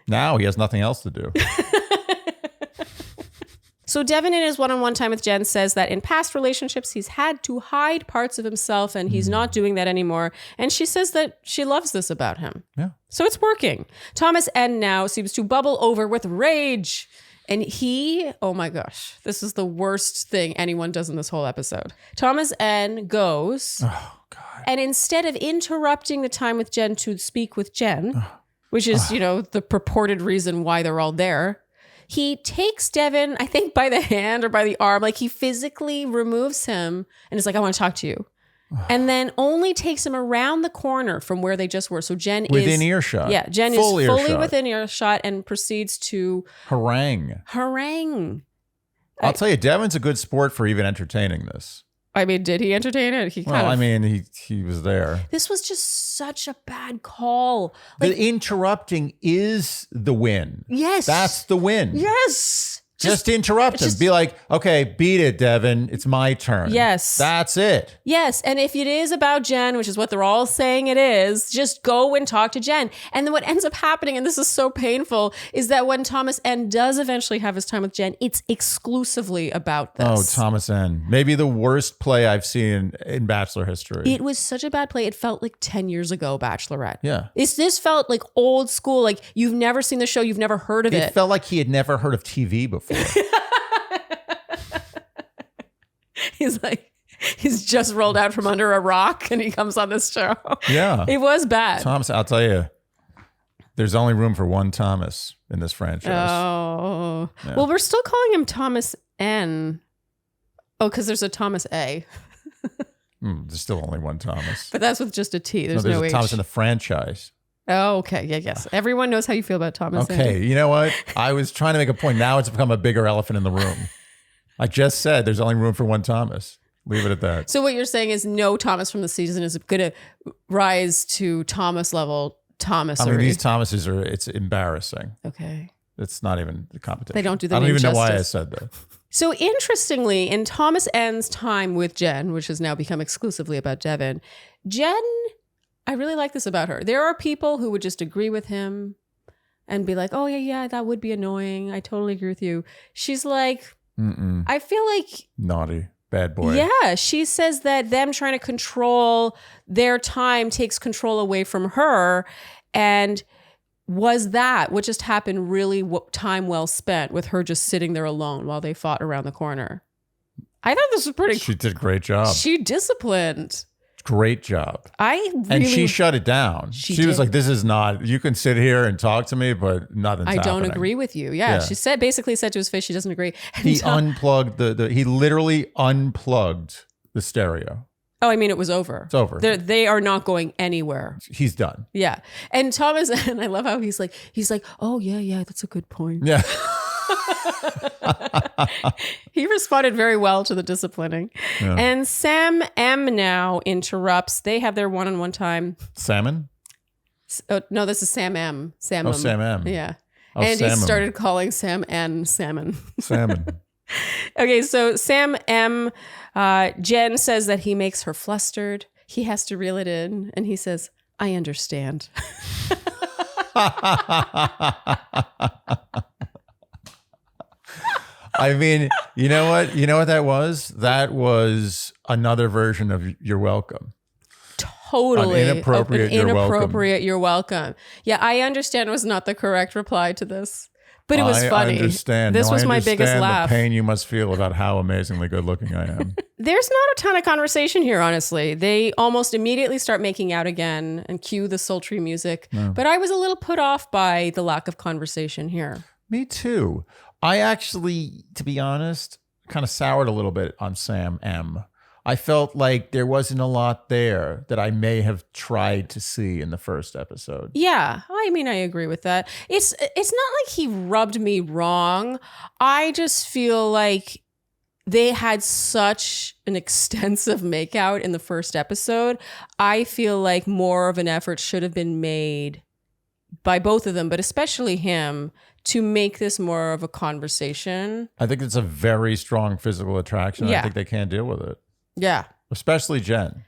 Now he has nothing else to do. So Devin, in his one-on-one time with Jenn, says that in past relationships, he's had to hide parts of himself, and he's not doing that anymore. And she says that she loves this about him. Yeah. So it's working. Thomas N now seems to bubble over with rage. And he, oh my gosh, this is the worst thing anyone does in this whole episode. Thomas N goes, oh God, and instead of interrupting the time with Jenn to speak with Jenn, which is, the purported reason why they're all there, he takes Devin, I think, by the hand or by the arm, like he physically removes him and is like, I want to talk to you. And then only takes him around the corner from where they just were. So Jenn within earshot. Yeah, Jenn is fully within earshot and proceeds to harangue. I'll tell you, Devin's a good sport for even entertaining this. I mean, did he entertain it? He was there. This was just such a bad call. The interrupting is the win. Yes. That's the win. Yes. Just interrupt him. Be like, okay, beat it, Devin. It's my turn. Yes. That's it. Yes. And if it is about Jenn, which is what they're all saying it is, just go and talk to Jenn. And then what ends up happening, and this is so painful, is that when Thomas N does eventually have his time with Jenn, it's exclusively about this. Oh, Thomas N. Maybe the worst play I've seen in Bachelor history. It was such a bad play. It felt like 10 years ago, Bachelorette. Yeah. This felt like old school, like you've never seen the show, you've never heard of it. It felt like he had never heard of TV before. he's just rolled out from under a rock and he comes on this show. Yeah. It was bad. Thomas, I'll tell you, there's only room for one Thomas in this franchise. Oh. Yeah. Well, we're still calling him Thomas N. Oh, because there's a Thomas A. There's still only one Thomas. But that's with just a T. There's there's no a H. Thomas in the franchise. Oh, okay. Yeah, yes. Everyone knows how you feel about Thomas N. Okay, you know what? I was trying to make a point. Now it's become a bigger elephant in the room. I just said there's only room for one Thomas. Leave it at that. So what you're saying is no Thomas from the season is going to rise to Thomas level Thomas. I mean, these Thomases it's embarrassing. Okay. It's not even the competition. They don't do them I don't even know why I justice. said that. So interestingly, in Thomas N's time with Jenn, which has now become exclusively about Devin, Jenn, I really like this about her. There are people who would just agree with him and be like, oh, yeah, that would be annoying. I totally agree with you. She's like, I feel like... Naughty. Bad boy. Yeah, she says that them trying to control their time takes control away from her. And was that what just happened really time well spent with her just sitting there alone while they fought around the corner? I thought this was pretty... She did a great job. She disciplined. Great job. And she shut it down. She was like, this is not, you can sit here and talk to me, but nothing's I don't happening. agree with you. Yeah. She basically said to his face she doesn't agree. And He unplugged he literally unplugged the stereo. Oh, I mean, it was over. It's over. They are not going anywhere. He's done. Yeah. And Thomas, and I love how he's like, oh, yeah, that's a good point. Yeah. He responded very well to the disciplining. Yeah. And Sam M now interrupts. They have their one-on-one time. Salmon? Oh, no, this is Sam M. Sam M. Sam M. Yeah. Oh, and he Sam M. started calling Sam N salmon. Salmon. Okay, so Sam M. Jenn says that he makes her flustered. He has to reel it in. And he says, I understand. I mean, you know what? You know what that was? That was another version of "You're welcome." Totally. An inappropriate You're welcome. Yeah, I understand was not the correct reply to this. But it was funny. I understand. This was I my biggest understand laugh. The pain you must feel about how amazingly good looking I am. There's not a ton of conversation here, honestly. They almost immediately start making out again and cue the sultry music. No. But I was a little put off by the lack of conversation here. Me too. I actually, to be honest, kind of soured a little bit on Sam M. I felt like there wasn't a lot there that I may have tried to see in the first episode. Yeah, I mean, I agree with that. It's not like he rubbed me wrong. I just feel like they had such an extensive makeout in the first episode. I feel like more of an effort should have been made by both of them, but especially him, to make this more of a conversation. I think it's a very strong physical attraction. Yeah. I think they can't deal with it. Yeah. Especially Jenn.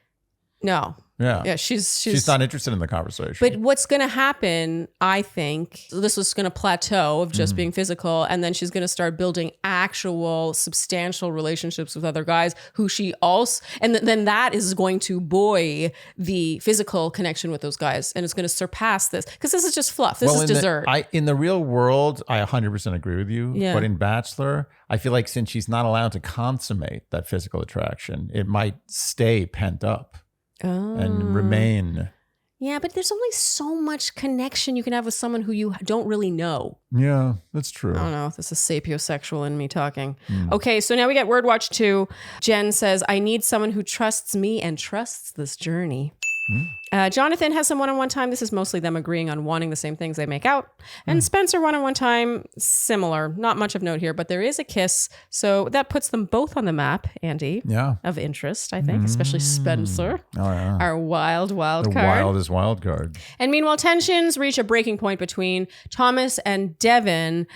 No. Yeah. Yeah, she's not interested in the conversation. But what's going to happen, I think, this was going to plateau of just being physical, and then she's going to start building actual substantial relationships with other guys who she also, and then that is going to buoy the physical connection with those guys, and it's going to surpass this, because this is just fluff. This is dessert. In the real world, I 100% agree with you. Yeah. But in Bachelor, I feel like since she's not allowed to consummate that physical attraction, it might stay pent up. And remain. Yeah, but there's only so much connection you can have with someone who you don't really know. Yeah, that's true. I don't know. This is sapiosexual in me talking. Okay, so now we get Word Watch 2. Jenn says, I need someone who trusts me and trusts this journey. Jonathan has some one-on-one time. This is mostly them agreeing on wanting the same things. They make out. And Spencer one-on-one time, similar. Not much of note here, but there is a kiss. So that puts them both on the map, Andy. Yeah. Of interest, I think, especially Spencer. Oh, yeah. Our wild The card. wildest wild card. And meanwhile, tensions reach a breaking point between Thomas and Devin.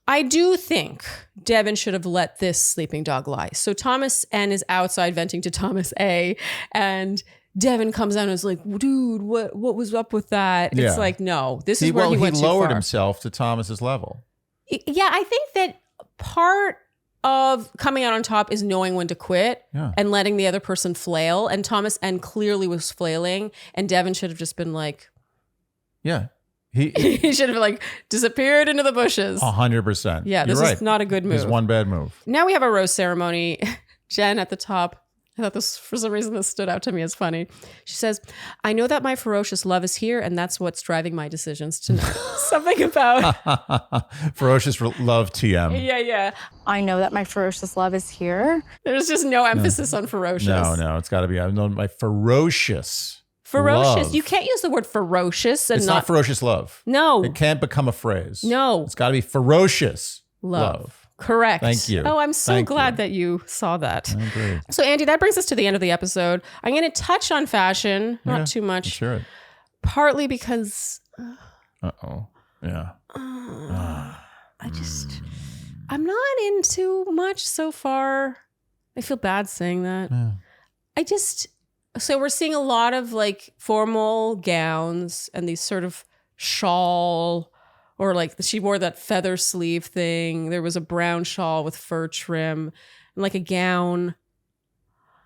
I do think Devin should have let this sleeping dog lie. So Thomas N is outside venting to Thomas A, and Devin comes out and is like, dude, what was up with that? Yeah. It's like, no, this is where he went too far. He lowered himself to Thomas's level. Yeah, I think that part of coming out on top is knowing when to quit and letting the other person flail. And Thomas N clearly was flailing, and Devin should have just been like, yeah. He should have like disappeared into the bushes. 100%. Yeah, this You're right. is not a good move. It's one bad move. Now we have a rose ceremony. Jenn at the top. I thought this, for some reason, this stood out to me as funny. She says, I know that my ferocious love is here, and that's what's driving my decisions tonight. Something about... Ferocious love TM. Yeah. I know that my ferocious love is here. There's just no emphasis on ferocious. No, it's got to be. I know my ferocious love. You can't use the word ferocious and it's not ferocious love. No. It can't become a phrase. No. It's got to be ferocious love. Correct. Thank you. Oh, I'm so glad that you saw that. I agree. So, Andy, that brings us to the end of the episode. I'm going to touch on fashion, not too much. Sure. Partly because... Uh-oh. Yeah. I'm not into much so far. I feel bad saying that. Yeah. So we're seeing a lot of like formal gowns and these sort of shawl, or like she wore that feather sleeve thing. There was a brown shawl with fur trim and like a gown.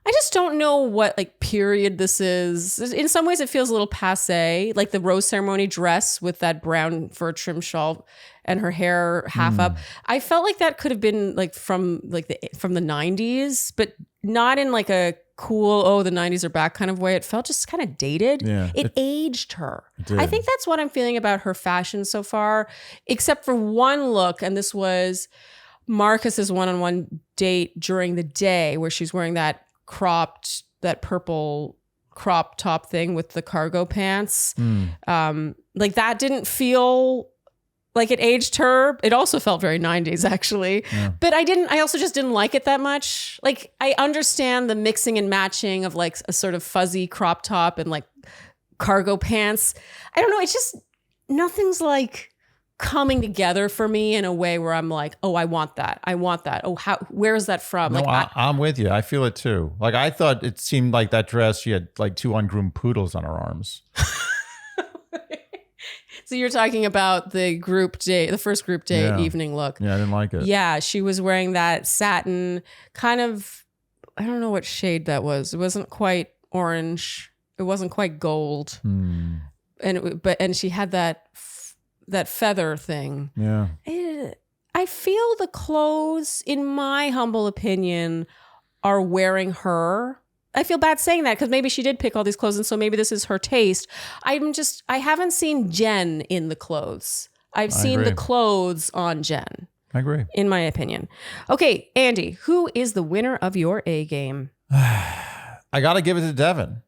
I just don't know what like period this is. In some ways it feels a little passé, like the rose ceremony dress with that brown fur trim shawl and her hair half up. I felt like that could have been like from the 90s, but not in like a cool, the 90s are back kind of way. It felt just kind of dated. Yeah, it aged her. I think that's what I'm feeling about her fashion so far, except for one look, and this was Marcus's one-on-one date during the day where she's wearing that purple crop top thing with the cargo pants. Like that didn't feel like it aged her. It also felt very 90s actually. Yeah. But I also just didn't like it that much. Like I understand the mixing and matching of like a sort of fuzzy crop top and like cargo pants. I don't know. It's just nothing's like coming together for me in a way where I'm like, oh, I want that. Oh, where is that from? No, like I'm with you. I feel it too. Like I thought it seemed like that dress, she had like 2 ungroomed poodles on her arms. So you're talking about the first group date evening look. Yeah, I didn't like it. Yeah, she was wearing that satin kind of, I don't know what shade that was. It wasn't quite orange. It wasn't quite gold. And she had that feather thing. Yeah. I feel the clothes, in my humble opinion, are wearing her. I feel bad saying that because maybe she did pick all these clothes and so maybe this is her taste. I haven't seen Jenn in the clothes. I've seen the clothes on Jenn. I agree. In my opinion. Okay, Andy, who is the winner of your A game? I got to give it to Devin.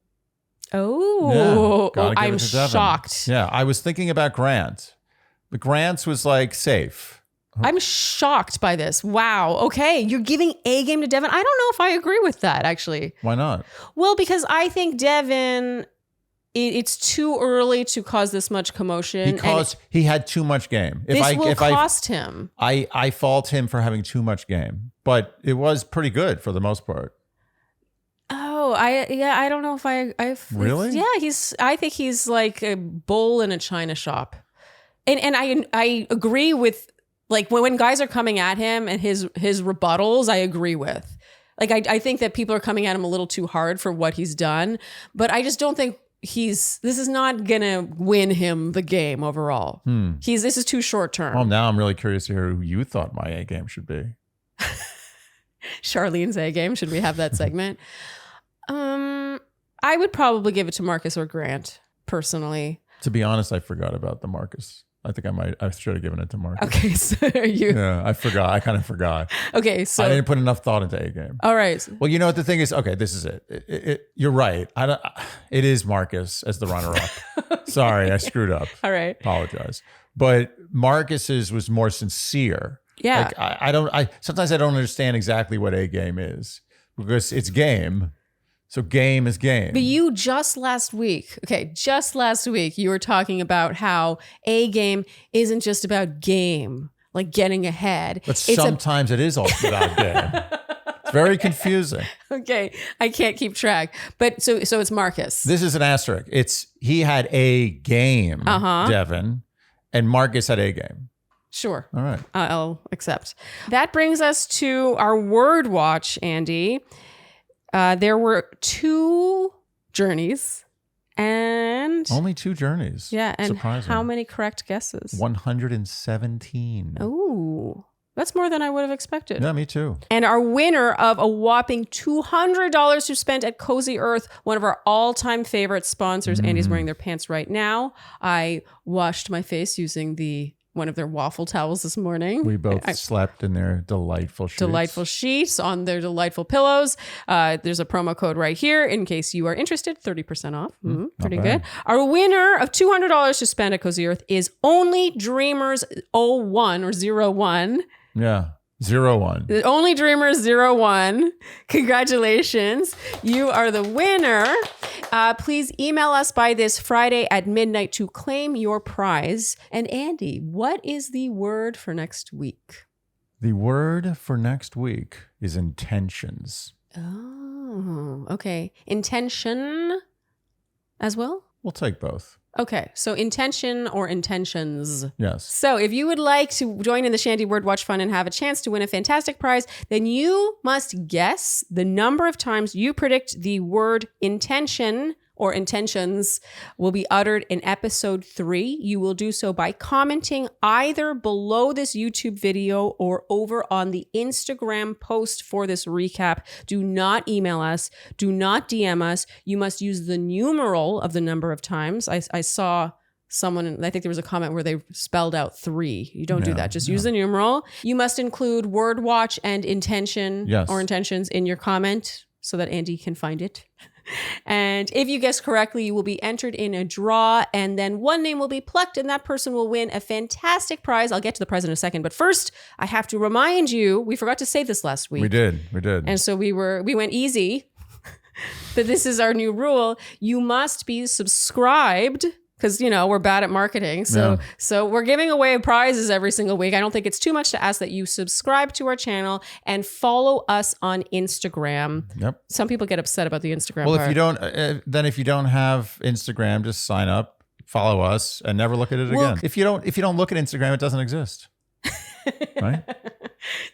Oh, I'm shocked. Yeah, I was thinking about Grant. But Grant's was like safe. I'm shocked by this. Wow. Okay. You're giving A game to Devin. I don't know if I agree with that, actually. Why not? Well, because I think Devin, it's too early to cause this much commotion. He had too much game. This will cost him. I fault him for having too much game, but it was pretty good for the most part. Oh, I don't know if I really? Yeah, I think he's like a bull in a china shop. And I agree with, like, when guys are coming at him and his rebuttals, I agree with. Like, I think that people are coming at him a little too hard for what he's done, but I just don't think this is not gonna win him the game overall. This is too short term. Well, now I'm really curious to hear who you thought my A game should be. Charlene's A game. Should we have that segment? I would probably give it to Marcus or Grant, personally. To be honest, I forgot about the Marcus. I think I should have given it to Marcus. Okay, so you... Yeah, I forgot. I kind of forgot. Okay, so... I didn't put enough thought into A game. All right. Well, you know what the thing is? Okay, this is it. You're right. It is Marcus as the runner-up. Sorry, I screwed up. All right. Apologize. But Marcus's was more sincere. Yeah. Like, sometimes I don't understand exactly what A game is because it's game. So game is game. But you just last week, you were talking about how A game isn't just about game, like getting ahead. But sometimes it is also about game. It's very confusing. Okay, I can't keep track. But so it's Marcus. This is an asterisk. He had a game, Devin, and Marcus had A game. Sure. All right. I'll accept. That brings us to our word watch, Andy. There were 2 journeys and... Only 2 journeys. Yeah. And surprising. How many correct guesses? 117. Ooh. That's more than I would have expected. Yeah, me too. And our winner of a whopping $200 to spend at Cozy Earth, one of our all-time favorite sponsors. Andy's wearing their pants right now. I washed my face using one of their waffle towels this morning. We both slept in their delightful sheets. Delightful sheets on their delightful pillows. There's a promo code right here in case you are interested. 30% off. Pretty good. Our winner of $200 to spend at Cozy Earth is Only Dreamers 01 or 01. Yeah. 01. The Only Dreamers 01. Congratulations. You are the winner. Please email us by this Friday at midnight to claim your prize. And Andy, what is the word for next week? The word for next week is intentions. Oh, okay. Intention as well? We'll take both. Okay, so intention or intentions. Yes. So if you would like to join in the Shandy Word Watch Fun and have a chance to win a fantastic prize, then you must guess the number of times you predict the word intention or intentions will be uttered in episode 3. You will do so by commenting either below this YouTube video or over on the Instagram post for this recap. Do not email us. Do not DM us. You must use the numeral of the number of times. I saw someone, I think there was a comment where they spelled out 3. You don't do that. Just use the numeral. You must include word watch and intention or intentions in your comment so that Andy can find it. And if you guess correctly, you will be entered in a draw, and then one name will be plucked, and that person will win a fantastic prize. I'll get to the prize in a second, but first, I have to remind you, we forgot to say this last week. We did. And so we went easy, but this is our new rule. You must be subscribed, because, we're bad at marketing. So we're giving away prizes every single week. I don't think it's too much to ask that you subscribe to our channel and follow us on Instagram. Yep. Some people get upset about the Instagram Well, part. if you don't have Instagram, just sign up, follow us, and never look at it again. If you don't look at Instagram, it doesn't exist. Right?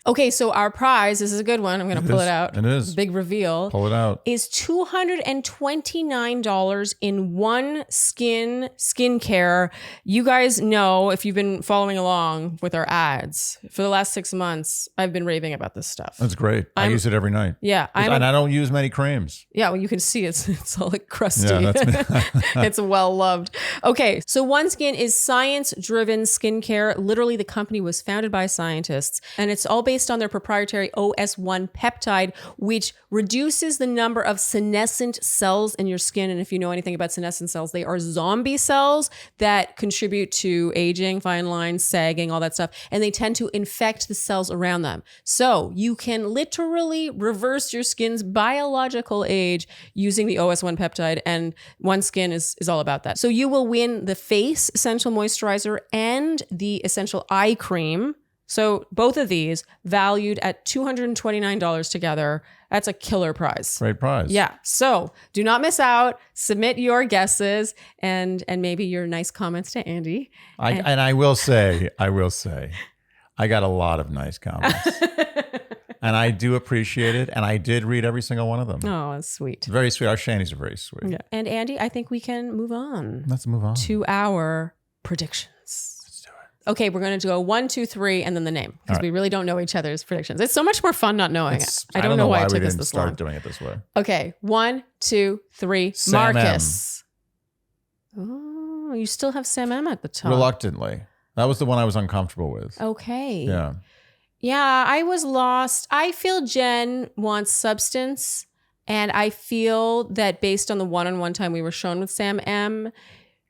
Okay, so our prize, this is a good one. I'm going to pull it out. It is. Big reveal. Pull it out. Is $229 in one skincare. You guys know, if you've been following along with our ads, for the last 6 months, I've been raving about this stuff. That's great. I use it every night. Yeah. And I don't use many creams. Yeah, well, you can see it's all like crusty. Yeah, that's me. It's well loved. Okay, so OneSkin is science-driven skincare. Literally, the company was founded by scientists, and it's all based on their proprietary OS1 peptide, which reduces the number of senescent cells in your skin. And if you know anything about senescent cells, they are zombie cells that contribute to aging, fine lines, sagging, all that stuff. And they tend to infect the cells around them. So you can literally reverse your skin's biological age using the OS1 peptide. And OneSkin is all about that. So you will win the face essential moisturizer and the essential eye cream. So both of these valued at $229 together. That's a killer prize. Great prize. Yeah. So do not miss out. Submit your guesses and maybe your nice comments to Andy. I will say, I got a lot of nice comments. And I do appreciate it. And I did read every single one of them. Oh, that's sweet. It's very sweet. Our Shandies are very sweet. Yeah. And Andy, I think we can move on. Let's move on to our predictions. Okay, we're going to go 1, 2, 3, and then the name, because we really don't know each other's predictions. It's so much more fun not knowing it. I don't know why it took us this long. Start doing it this way. Okay, 1, 2, 3. Sam Marcus. Oh, you still have Sam M at the top. Reluctantly. That was the one I was uncomfortable with. Okay. Yeah. Yeah, I was lost. I feel Jenn wants substance, and I feel that based on the one-on-one time we were shown with Sam M,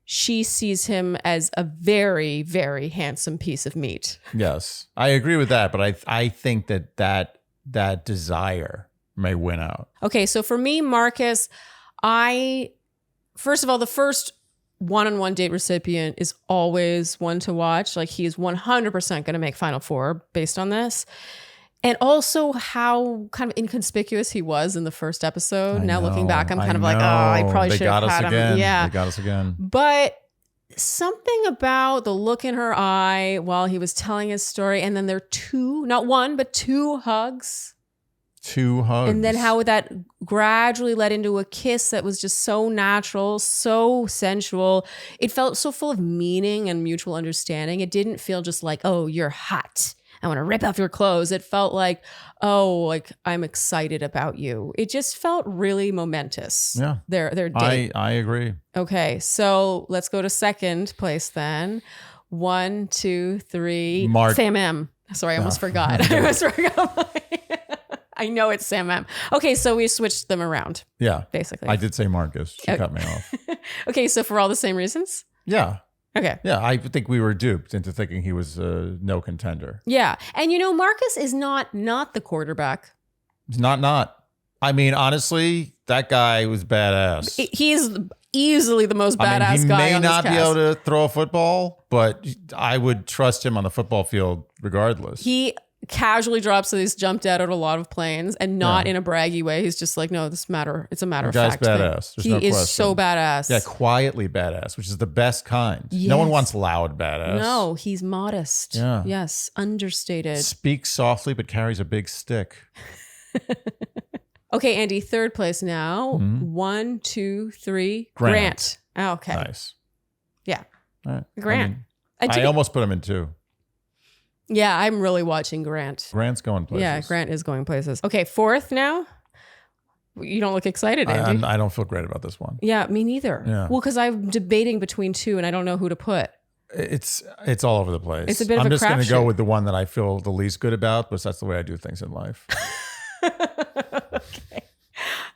she sees him as a very, very handsome piece of meat. Yes, I agree with that. But I think that desire may win out. Okay, so for me, Marcus, first of all, the first one-on-one date recipient is always one to watch. Like, he is 100% going to make Final Four based on this. And also how kind of inconspicuous he was in the first episode. Now looking back, I'm kind of like, oh, I probably should have had him. Yeah. They got us again. But something about the look in her eye while he was telling his story, and then there are not one, but two hugs. And then how that gradually led into a kiss that was just so natural, so sensual. It felt so full of meaning and mutual understanding. It didn't feel just like, oh, you're hot. I want to rip off your clothes. It felt like, oh, like I'm excited about you. It just felt really momentous. Yeah. Their date. I agree. Okay, so let's go to second place then. 1, 2, 3. Mark. Sam M. Sorry, I almost forgot. I almost forgot. I know it's Sam M. Okay, so we switched them around. Yeah. Basically. I did say Marcus. She cut me off. Okay, so for all the same reasons? Yeah. Okay. Yeah, I think we were duped into thinking he was no contender. Yeah. And Marcus is not the quarterback. It's not. I mean, honestly, that guy was badass. He's easily the most badass guy he may on this not be cast. able to throw a football, but I would trust him on the football field regardless. He casually drops that he's jumped out of a lot of planes and not in a braggy way. He's just like, no, it's a matter of fact. The guy's badass. There's He no is question. so badass. Yeah, quietly badass, which is the best kind. Yes. No one wants loud badass. No, he's modest. Yeah. Yes, understated. Speaks softly but carries a big stick. Okay, Andy, third place now. Mm-hmm. 1, 2, 3. Grant. Oh, okay. Nice. Yeah. All right. Grant. I almost put him in 2. Yeah, I'm really watching Grant. Grant's going places. Yeah, Grant is going places. Okay, fourth now. You don't look excited, Andy. I don't feel great about this one. Yeah, me neither. Yeah. Well, because I'm debating between 2 and I don't know who to put. It's all over the place. It's a bit of I'm a just going to crapshoot. go with the one that I feel the least good about, but that's the way I do things in life.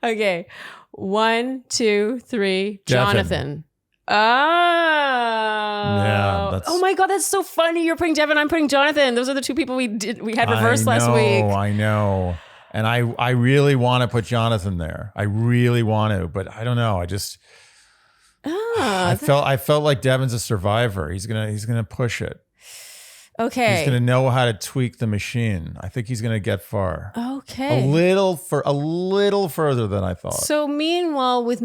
Okay. 1, 2, 3. Devin. Jonathan. Oh. Yeah. Oh my God, that's so funny. You're putting Devin, I'm putting Jonathan. Those are the 2 people we had reversed last week. I know. And I really want to put Jonathan there. I really want to, but I don't know. I felt like Devin's a survivor. He's gonna push it. Okay. He's gonna know how to tweak the machine. I think he's gonna get far. Okay. A little further than I thought. So meanwhile, with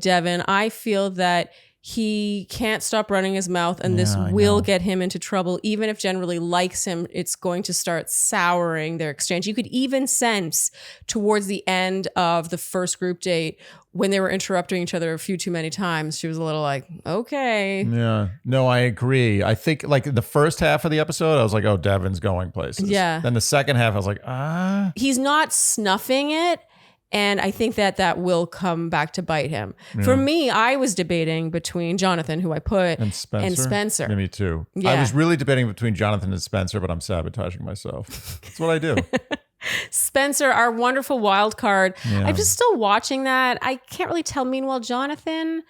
Devin, I feel that he can't stop running his mouth and this will get him into trouble. Even if Jen really likes him, it's going to start souring their exchange. You could even sense towards the end of the first group date when they were interrupting each other a few too many times, she was a little like, okay. Yeah. No, I agree. I think like the first half of the episode, I was like, oh, Devin's going places. Yeah. Then the second half, I was like, He's not snuffing it. And I think that will come back to bite him. Yeah. For me, I was debating between Jonathan, who I put, and Spencer. Yeah, me too. Yeah. I was really debating between Jonathan and Spencer, but I'm sabotaging myself. That's what I do. Spencer, our wonderful wild card. Yeah. I'm just still watching that. I can't really tell. Meanwhile, Jonathan,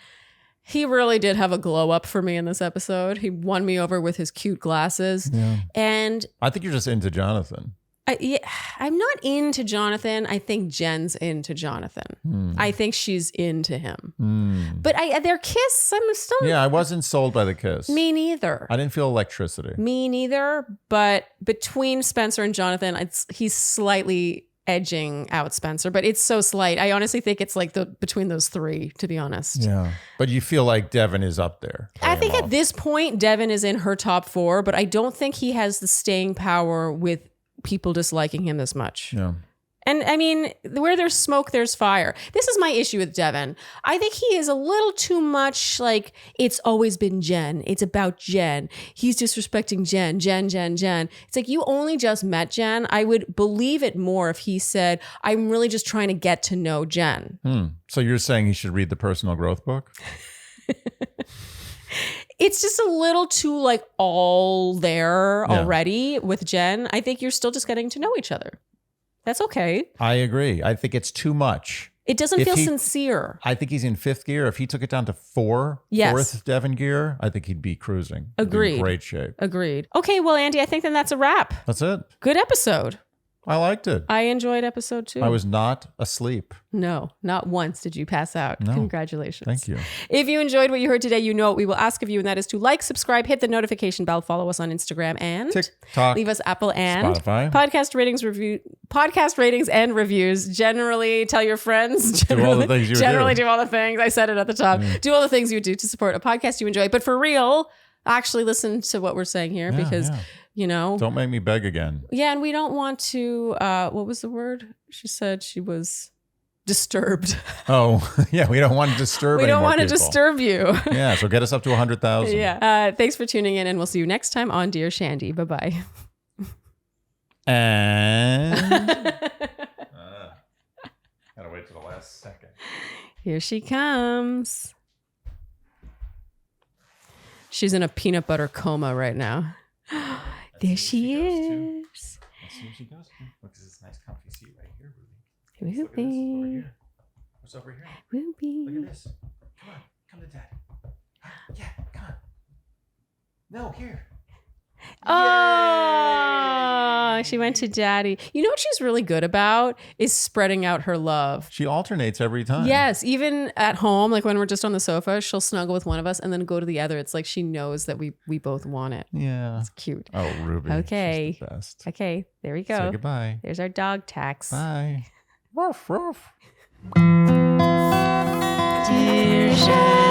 he really did have a glow up for me in this episode. He won me over with his cute glasses. Yeah. And I think you're just into Jonathan. I'm not into Jonathan. I think Jen's into Jonathan. I think she's into him. But their kiss, I'm still... Yeah, I wasn't sold by the kiss. Me neither. I didn't feel electricity. Me neither. But between Spencer and Jonathan, he's slightly edging out Spencer, but it's so slight. I honestly think it's like between those 3, to be honest. Yeah. But you feel like Devin is up there. I think at this point, Devin is in her top 4, but I don't think he has the staying power with people disliking him this much. Yeah. And I mean, where there's smoke, there's fire. This is my issue with Devin. I think he is a little too much like, it's always been Jen. It's about Jen. He's disrespecting Jen. It's like, you only just met Jen. I would believe it more if he said, I'm really just trying to get to know Jen. So you're saying he should read the personal growth book? It's just a little too like all there already with Jen. I think you're still just getting to know each other. That's okay. I agree. I think it's too much. It doesn't feel sincere. I think he's in 5th gear. If he took it down to 4th Devin gear, I think he'd be cruising. Agreed. He'd be in great shape. Agreed. Okay, well, Andy, I think then that's a wrap. That's it. Good episode. I liked it. I enjoyed episode 2. I was not asleep. No, not once did you pass out. No. Congratulations. Thank you. If you enjoyed what you heard today, you know what we will ask of you, and that is to like, subscribe, hit the notification bell, follow us on Instagram, and TikTok, leave us Apple and Spotify. podcast ratings and reviews. Generally, tell your friends. Do all the things you Generally do. Do all the things. I said it at the top. Do all the things you do to support a podcast you enjoy. But for real, actually listen to what we're saying here because... You know, don't make me beg again. Yeah, and we don't want to. What was the word? She said she was disturbed. Oh, yeah, we don't want to disturb. We don't want to people. Disturb you. Yeah, so get us up to 100,000. Yeah. Thanks for tuning in, and we'll see you next time on Dear Shandy. Bye bye. And gotta wait till the last second. Here she comes. She's in a peanut butter coma right now. There she is. Let's see if she goes. Look, this is a nice comfy seat right here, Ruby. Ruby. Look at this over here. What's over here? Ruby. Look at this. Come on. Come to Dad. Yeah, come on. No, here. Oh, she went to Daddy. You know what she's really good about is spreading out her love. She alternates every time. Yes, even at home, like when we're just on the sofa, she'll snuggle with one of us and then go to the other. It's like she knows that we both want it. Yeah. It's cute. Oh, Ruby. Okay. She's the best. Okay, there we go. Say goodbye. There's our dog tax. Bye. Ruff, ruff. Dear Shandy.